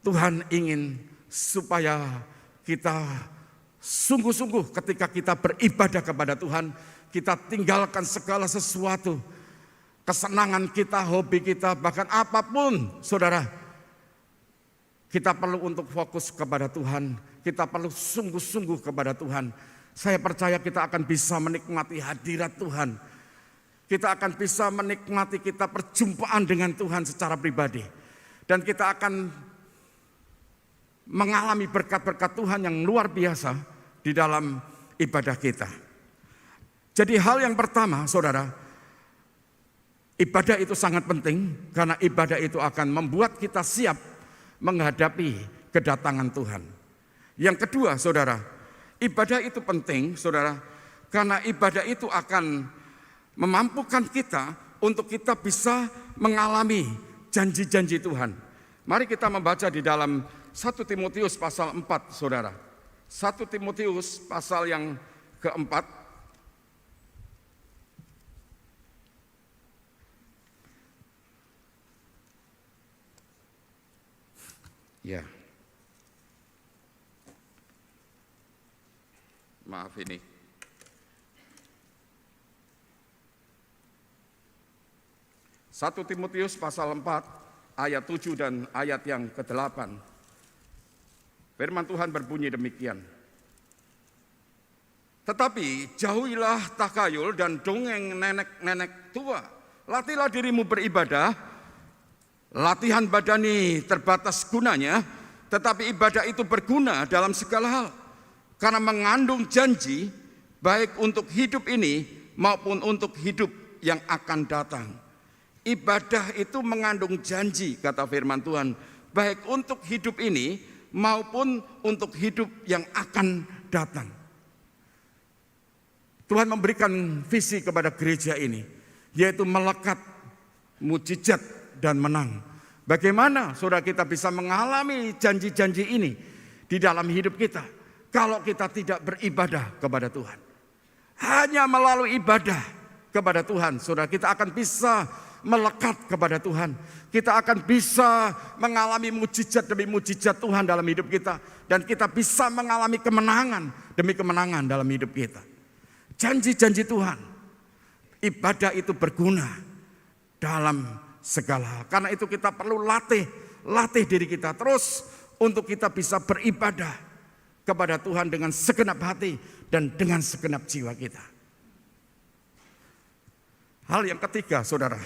Tuhan ingin supaya kita sungguh-sungguh ketika kita beribadah kepada Tuhan, kita tinggalkan segala sesuatu, kesenangan kita, hobi kita, bahkan apapun, saudara. Kita perlu untuk fokus kepada Tuhan, kita perlu sungguh-sungguh kepada Tuhan. Saya percaya kita akan bisa menikmati hadirat Tuhan. Kita akan bisa menikmati kita perjumpaan dengan Tuhan secara pribadi. Dan kita akan mengalami berkat-berkat Tuhan yang luar biasa di dalam ibadah kita. Jadi hal yang pertama, saudara, ibadah itu sangat penting karena ibadah itu akan membuat kita siap menghadapi kedatangan Tuhan. Yang kedua, saudara, ibadah itu penting, saudara, karena ibadah itu akan memampukan kita untuk kita bisa mengalami janji-janji Tuhan. Mari kita membaca di dalam 1 Timotius pasal 4, saudara. 1 Timotius pasal yang keempat. Ya. Maaf ini. Satu Timotius pasal 4 ayat 7 dan ayat yang ke-8. Firman Tuhan berbunyi demikian. Tetapi jauhilah takayul dan dongeng nenek-nenek tua. Latihlah dirimu beribadah. Latihan badani terbatas gunanya, tetapi ibadah itu berguna dalam segala hal. Karena mengandung janji baik untuk hidup ini maupun untuk hidup yang akan datang. ibadah itu mengandung janji, kata firman Tuhan, baik untuk hidup ini maupun untuk hidup yang akan datang. Tuhan memberikan visi kepada gereja ini, yaitu melekat, mujizat, dan menang. Bagaimana saudara kita bisa mengalami janji-janji ini di dalam hidup kita kalau kita tidak beribadah kepada Tuhan? Hanya melalui ibadah kepada Tuhan, saudara, kita akan bisa melekat kepada Tuhan. Kita akan bisa mengalami mujizat demi mujizat Tuhan dalam hidup kita. Dan kita bisa mengalami kemenangan demi kemenangan dalam hidup kita. Janji-janji Tuhan. Ibadah itu berguna dalam segala hal. Karena itu kita perlu latih diri kita terus untuk kita bisa beribadah kepada Tuhan dengan segenap hati dan dengan segenap jiwa kita. Hal yang ketiga, saudara,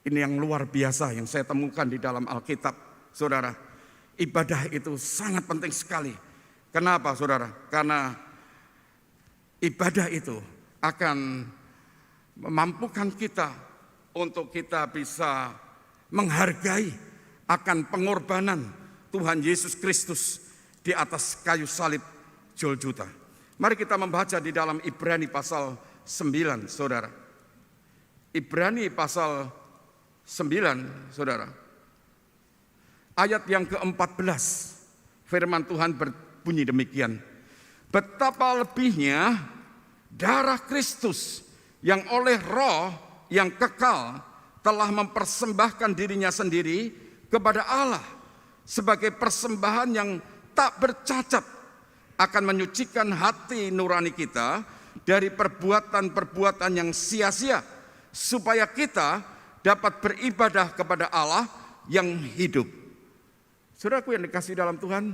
ini yang luar biasa yang saya temukan di dalam Alkitab, saudara. Ibadah itu sangat penting sekali. Kenapa, saudara? Karena ibadah itu akan memampukan kita untuk kita bisa menghargai akan pengorbanan Tuhan Yesus Kristus di atas kayu salib Golgota. Mari kita membaca di dalam Ibrani pasal 9, saudara. Ibrani pasal 9, saudara. Ayat yang ke-14, firman Tuhan berbunyi demikian. Betapa lebihnya darah Kristus yang oleh Roh yang kekal telah mempersembahkan dirinya sendiri kepada Allah sebagai persembahan yang tak bercacat, akan menyucikan hati nurani kita dari perbuatan-perbuatan yang sia-sia, supaya kita dapat beribadah kepada Allah yang hidup. Saudaraku yang dikasihi dalam Tuhan,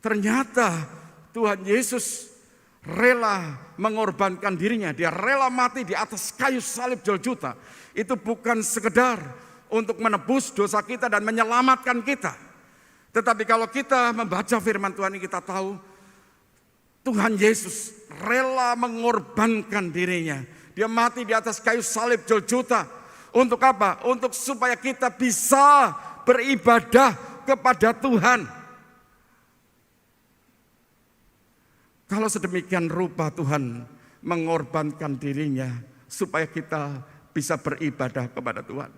ternyata Tuhan Yesus rela mengorbankan dirinya. Dia rela mati di atas kayu salib Golgota. Itu bukan sekedar untuk menebus dosa kita dan menyelamatkan kita. Tetapi kalau kita membaca firman Tuhan ini, kita tahu Tuhan Yesus rela mengorbankan dirinya. Dia mati di atas kayu salib Golgota. Untuk apa? Untuk supaya kita bisa beribadah kepada Tuhan. Kalau sedemikian rupa Tuhan mengorbankan dirinya supaya kita bisa beribadah kepada Tuhan,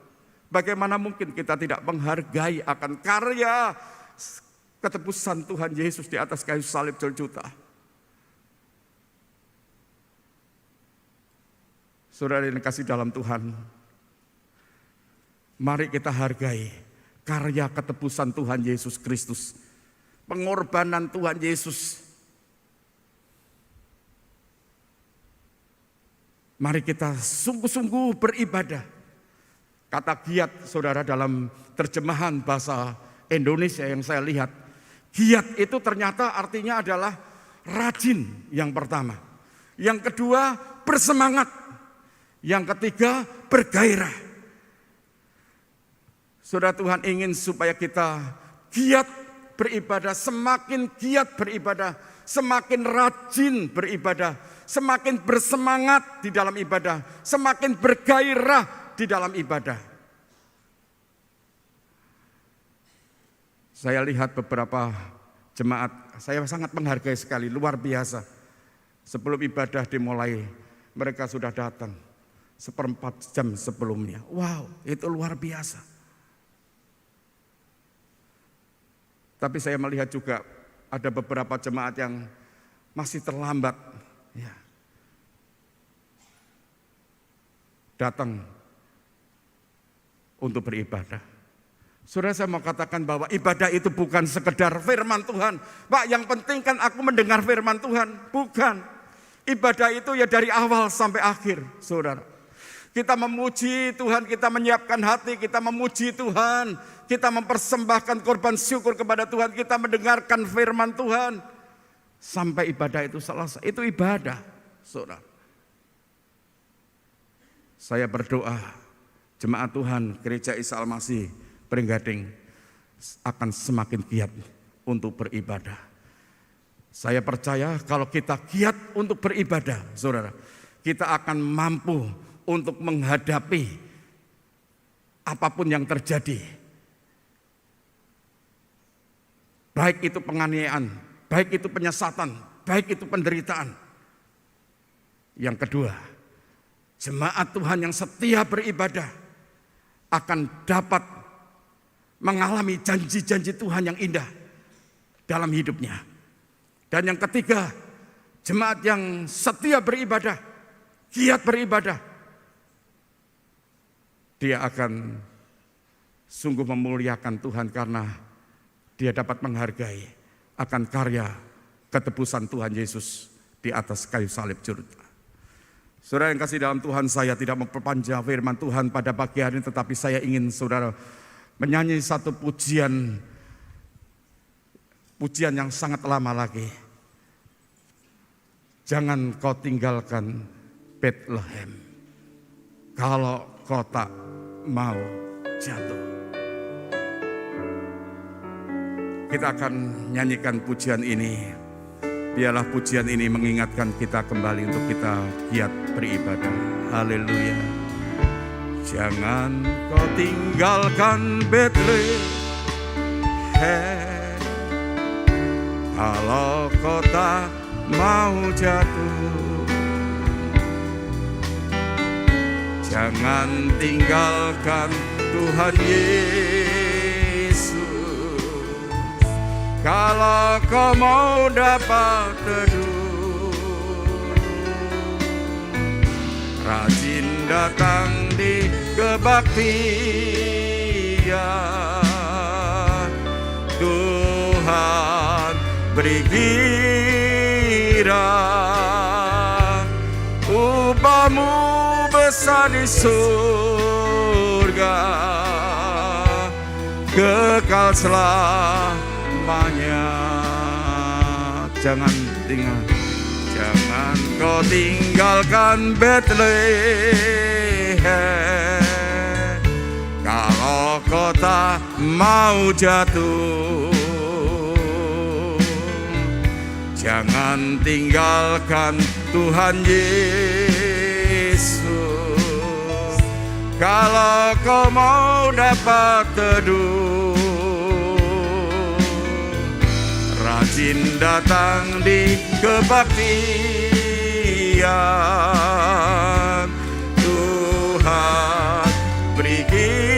bagaimana mungkin kita tidak menghargai akan karya ketebusan Tuhan Yesus di atas kayu salib Golgota? Saudara yang dikasihi dalam Tuhan, mari kita hargai karya ketebusan Tuhan Yesus Kristus, pengorbanan Tuhan Yesus. Mari kita sungguh-sungguh beribadah. Kata giat, saudara, dalam terjemahan bahasa Indonesia yang saya lihat, giat itu ternyata artinya adalah rajin yang pertama. Yang kedua, bersemangat. Yang ketiga, bergairah. Saudara, Tuhan ingin supaya kita giat beribadah, semakin giat beribadah, semakin rajin beribadah, semakin bersemangat di dalam ibadah, semakin bergairah di dalam ibadah. Saya lihat beberapa jemaat, saya sangat menghargai sekali, luar biasa. Sebelum ibadah dimulai, mereka sudah datang 1/4 jam sebelumnya. Wow, itu luar biasa. Tapi saya melihat juga ada beberapa jemaat yang masih terlambat, ya, datang untuk beribadah. Saudara, saya mau katakan bahwa ibadah itu bukan sekedar firman Tuhan. Pak, yang penting kan aku mendengar firman Tuhan. Bukan. Ibadah itu ya dari awal sampai akhir, saudara. Kita memuji Tuhan, kita menyiapkan hati, kita memuji Tuhan, kita mempersembahkan korban syukur kepada Tuhan, kita mendengarkan firman Tuhan sampai ibadah itu selesai. Itu ibadah, saudara. Saya berdoa jemaat Tuhan Gereja Isa Al-Masih Pringgading akan semakin giat untuk beribadah. Saya percaya kalau kita giat untuk beribadah, saudara, kita akan mampu untuk menghadapi apapun yang terjadi, baik itu penganiayaan, baik itu penyesatan, baik itu penderitaan. Yang kedua, jemaat Tuhan yang setia beribadah akan dapat mengalami janji-janji Tuhan yang indah dalam hidupnya. Dan yang ketiga, jemaat yang setia beribadah, giat beribadah, dia akan sungguh memuliakan Tuhan karena dia dapat menghargai akan karya ketebusan Tuhan Yesus di atas kayu salib juru. Saudara yang kasih dalam Tuhan, saya tidak memperpanjang firman Tuhan pada pagi hari ini, tetapi saya ingin saudara menyanyi satu pujian yang sangat lama lagi. Jangan kau tinggalkan Bethlehem, kalau kau tak mau jatuh. Kita akan nyanyikan pujian ini. Biarlah pujian ini mengingatkan kita kembali untuk kita giat beribadah. Haleluya. Jangan kau tinggalkan Bethlehem, kalau kau tak mau jatuh. Jangan tinggalkan Tuhan Yesus, kalau kau mau dapat teduh. Rajin datang di kebaktian, Tuhan beri kirah, upahmu besar di surga, kekal selamanya. Jangan kau tinggalkan Bethlehem, kalau kau tak mau jatuh. Jangan tinggalkan Tuhan Yesus, kalau kau mau dapat teduh. Rajin datang di kebaktian, Tuhan beri kirah,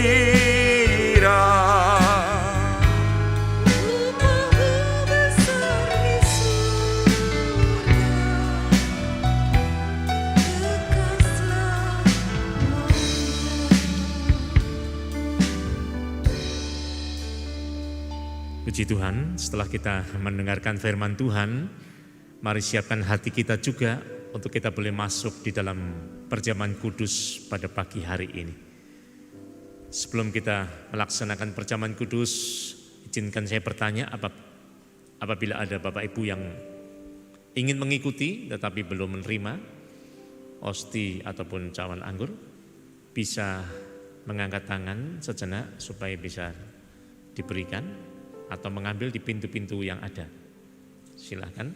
Puji Tuhan, setelah kita mendengarkan firman Tuhan, mari siapkan hati kita juga untuk kita boleh masuk di dalam perjamuan kudus pada pagi hari ini. Sebelum kita melaksanakan perjamuan kudus, izinkan saya bertanya, apabila ada Bapak Ibu yang ingin mengikuti tetapi belum menerima osti ataupun cawan anggur, bisa mengangkat tangan sejenak supaya bisa diberikan, atau mengambil di pintu-pintu yang ada. Silakan.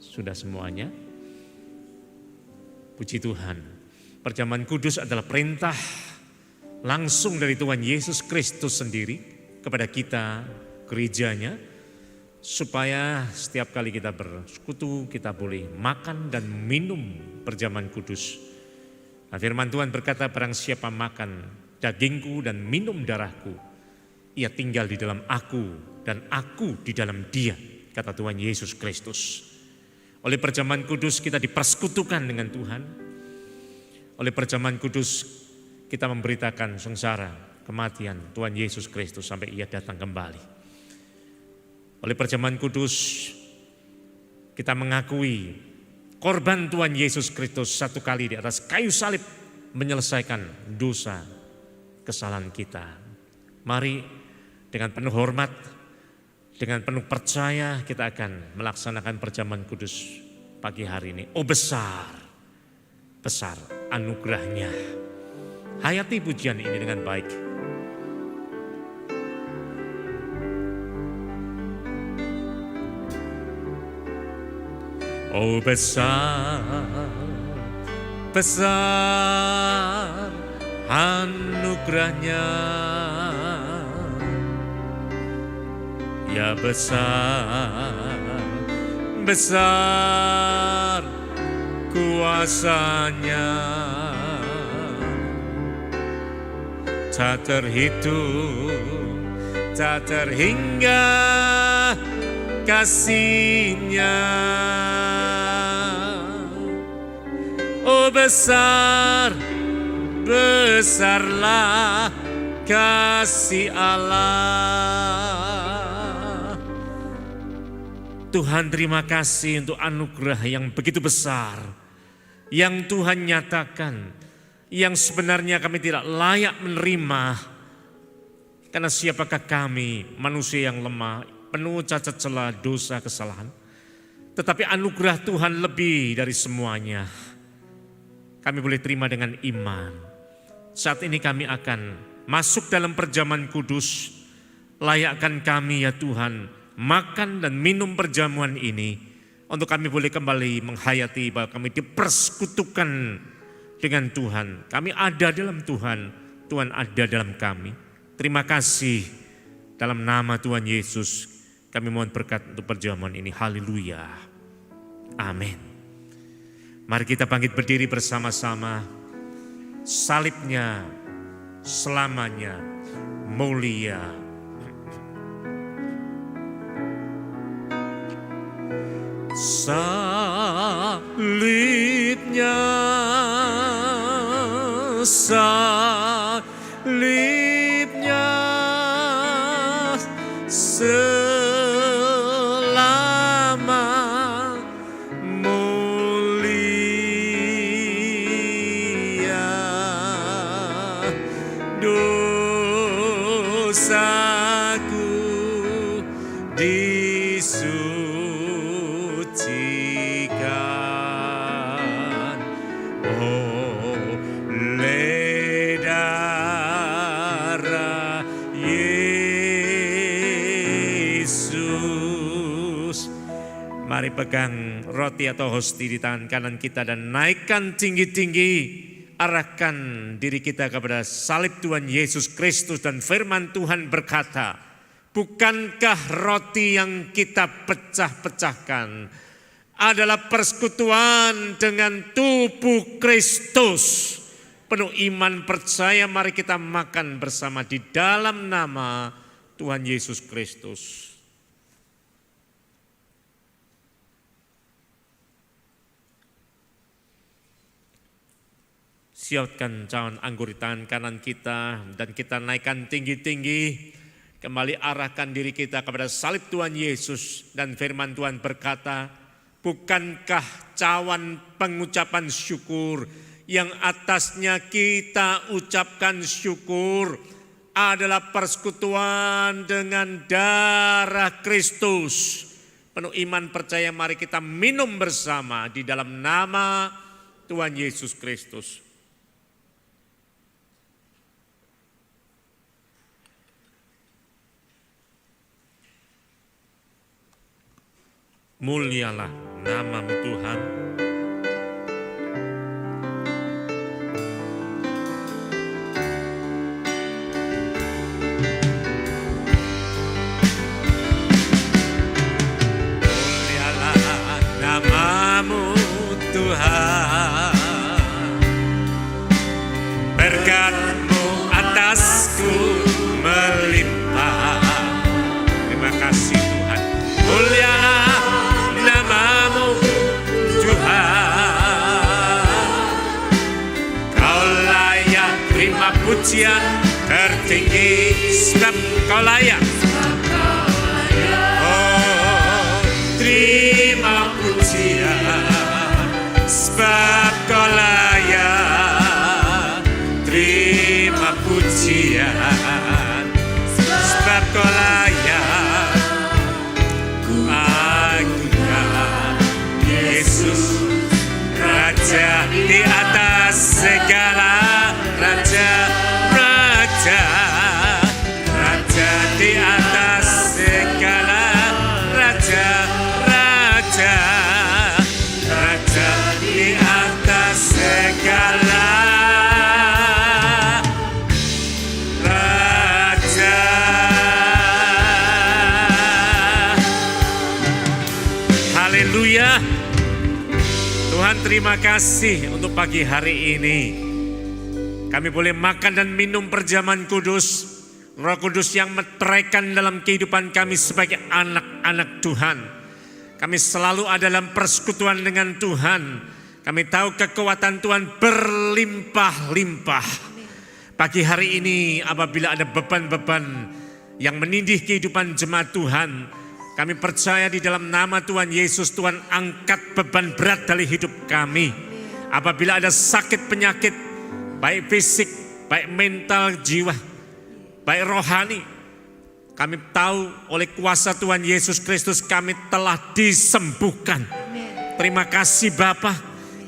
Sudah semuanya. Puji Tuhan. Perjamuan kudus adalah perintah langsung dari Tuhan Yesus Kristus sendiri kepada kita, gerejanya, supaya setiap kali kita bersekutu, kita boleh makan dan minum perjamuan kudus. Nah, firman Tuhan berkata, barang siapa makan dagingku dan minum darahku, ia tinggal di dalam aku dan aku di dalam dia, kata Tuhan Yesus Kristus. Oleh perjamuan kudus kita dipersekutukan dengan Tuhan. Oleh perjamuan kudus kita memberitakan sengsara, kematian Tuhan Yesus Kristus sampai ia datang kembali. Oleh perjamuan kudus kita mengakui korban Tuhan Yesus Kristus satu kali di atas kayu salib menyelesaikan dosa kesalahan kita. Mari dengan penuh hormat, dengan penuh percaya kita akan melaksanakan perjamuan kudus pagi hari ini. Oh besar, besar anugerahnya. Hayati pujian ini dengan baik. Oh besar, besar anugerah anugerahnya. Ya besar, besar kuasanya, tak terhitung, tak terhingga kasih-Nya. Oh besar, besarlah kasih Allah. Tuhan, terima kasih untuk anugerah yang begitu besar yang Tuhan nyatakan, yang sebenarnya kami tidak layak menerima. Karena siapakah kami, manusia yang lemah, penuh cacat celah, dosa, kesalahan. Tetapi anugerah Tuhan lebih dari semuanya. Kami boleh terima dengan iman. Saat ini kami akan masuk dalam perjamuan kudus. Layakkan kami ya Tuhan, makan dan minum perjamuan ini. Untuk kami boleh kembali menghayati bahwa kami dipersekutukan dengan Tuhan. Kami ada dalam Tuhan, Tuhan ada dalam kami. Terima kasih, dalam nama Tuhan Yesus kami mohon berkat untuk perjamuan ini. Haleluya. Amin. Mari kita bangkit berdiri bersama-sama. Salibnya selamanya mulia. Salibnya, salibnya selama mulia, dosaku disucikan oleh darah Yesus. Mari pegang roti atau hosti di tangan kanan kita dan naikkan tinggi-tinggi. Arahkan diri kita kepada salib Tuhan Yesus Kristus, dan firman Tuhan berkata, bukankah roti yang kita pecah-pecahkan adalah persekutuan dengan tubuh Kristus? Penuh iman percaya, mari kita makan bersama di dalam nama Tuhan Yesus Kristus. Siapkan cawan anggur di tangan kanan kita dan kita naikkan tinggi-tinggi. Kembali arahkan diri kita kepada salib Tuhan Yesus, dan firman Tuhan berkata, bukankah cawan pengucapan syukur yang atasnya kita ucapkan syukur adalah persekutuan dengan darah Kristus? Penuh iman percaya, mari kita minum bersama di dalam nama Tuhan Yesus Kristus. Mulialah nama-Mu Tuhan. Mulialah nama-Mu Tuhan. Berkat-Mu atasku melimpah. Terima kasih Tuhan. Mulialah nama-Mu Tuhan. Kau layak terima pujian tertinggi, sebab Kau layak. Oh, terima pujian sebab Kau layak. Terima pujian sebab Kau layak. Yesus, Raja di atas segala raja, Raja, Raja di atas segala raja, Raja, Raja di atas segala. terima kasih untuk pagi hari ini. Kami boleh makan dan minum perjamuan kudus. Roh Kudus yang meteraikan dalam kehidupan kami sebagai anak-anak Tuhan. Kami selalu ada dalam persekutuan dengan Tuhan. Kami tahu kekuatan Tuhan berlimpah-limpah. Pagi hari ini apabila ada beban-beban yang menindih kehidupan jemaat Tuhan, kami percaya di dalam nama Tuhan Yesus, Tuhan angkat beban berat dari hidup kami. Apabila ada sakit penyakit, baik fisik, baik mental, jiwa, baik rohani, kami tahu oleh kuasa Tuhan Yesus Kristus kami telah disembuhkan. Terima kasih Bapa,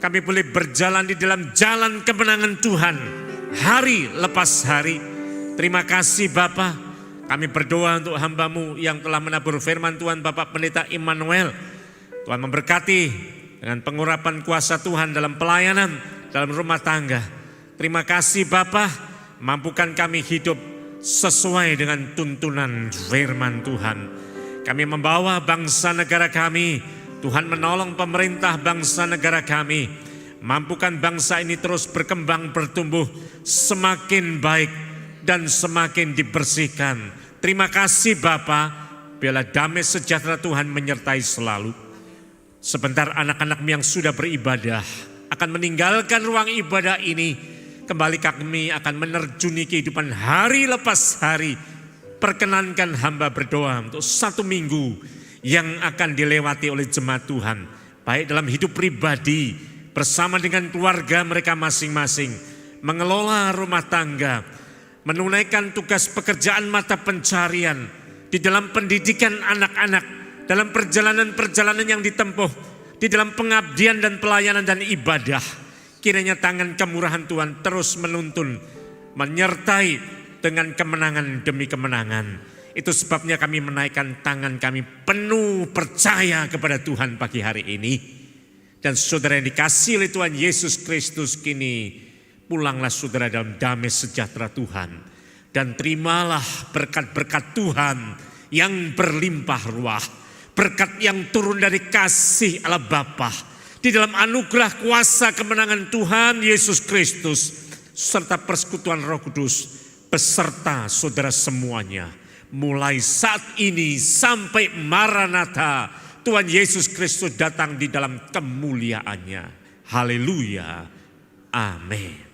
kami boleh berjalan di dalam jalan kemenangan Tuhan hari lepas hari. Terima kasih Bapa. Kami berdoa untuk hamba-Mu yang telah menabur firman Tuhan, Bapak Pendeta Immanuel. Tuhan memberkati dengan pengurapan kuasa Tuhan dalam pelayanan, dalam rumah tangga. Terima kasih Bapa, mampukan kami hidup sesuai dengan tuntunan firman Tuhan. Kami membawa bangsa negara kami, Tuhan menolong pemerintah bangsa negara kami. Mampukan bangsa ini terus berkembang, bertumbuh, semakin baik dan semakin dibersihkan. Terima kasih Bapa, biarlah damai sejahtera Tuhan menyertai selalu. Sebentar anak-anak yang sudah beribadah akan meninggalkan ruang ibadah ini. Kembali kami akan menerjuni kehidupan hari lepas hari. Perkenankan hamba berdoa untuk 1 minggu yang akan dilewati oleh jemaat Tuhan. Baik dalam hidup pribadi, bersama dengan keluarga mereka masing-masing. Mengelola rumah tangga, menunaikan tugas pekerjaan mata pencarian, di dalam pendidikan anak-anak, dalam perjalanan-perjalanan yang ditempuh, di dalam pengabdian dan pelayanan dan ibadah. Kiranya tangan kemurahan Tuhan terus menuntun, menyertai dengan kemenangan demi kemenangan. Itu sebabnya kami menaikkan tangan kami penuh percaya kepada Tuhan pagi hari ini. Dan saudara yang dikasihi oleh Tuhan Yesus Kristus, kini pulanglah saudara dalam damai sejahtera Tuhan. Dan terimalah berkat-berkat Tuhan yang berlimpah ruah. Berkat yang turun dari kasih Allah Bapa. Di dalam anugerah kuasa kemenangan Tuhan Yesus Kristus. Serta persekutuan Roh Kudus beserta saudara semuanya. Mulai saat ini sampai Maranatha, Tuhan Yesus Kristus datang di dalam kemuliaannya. Haleluya. Amin.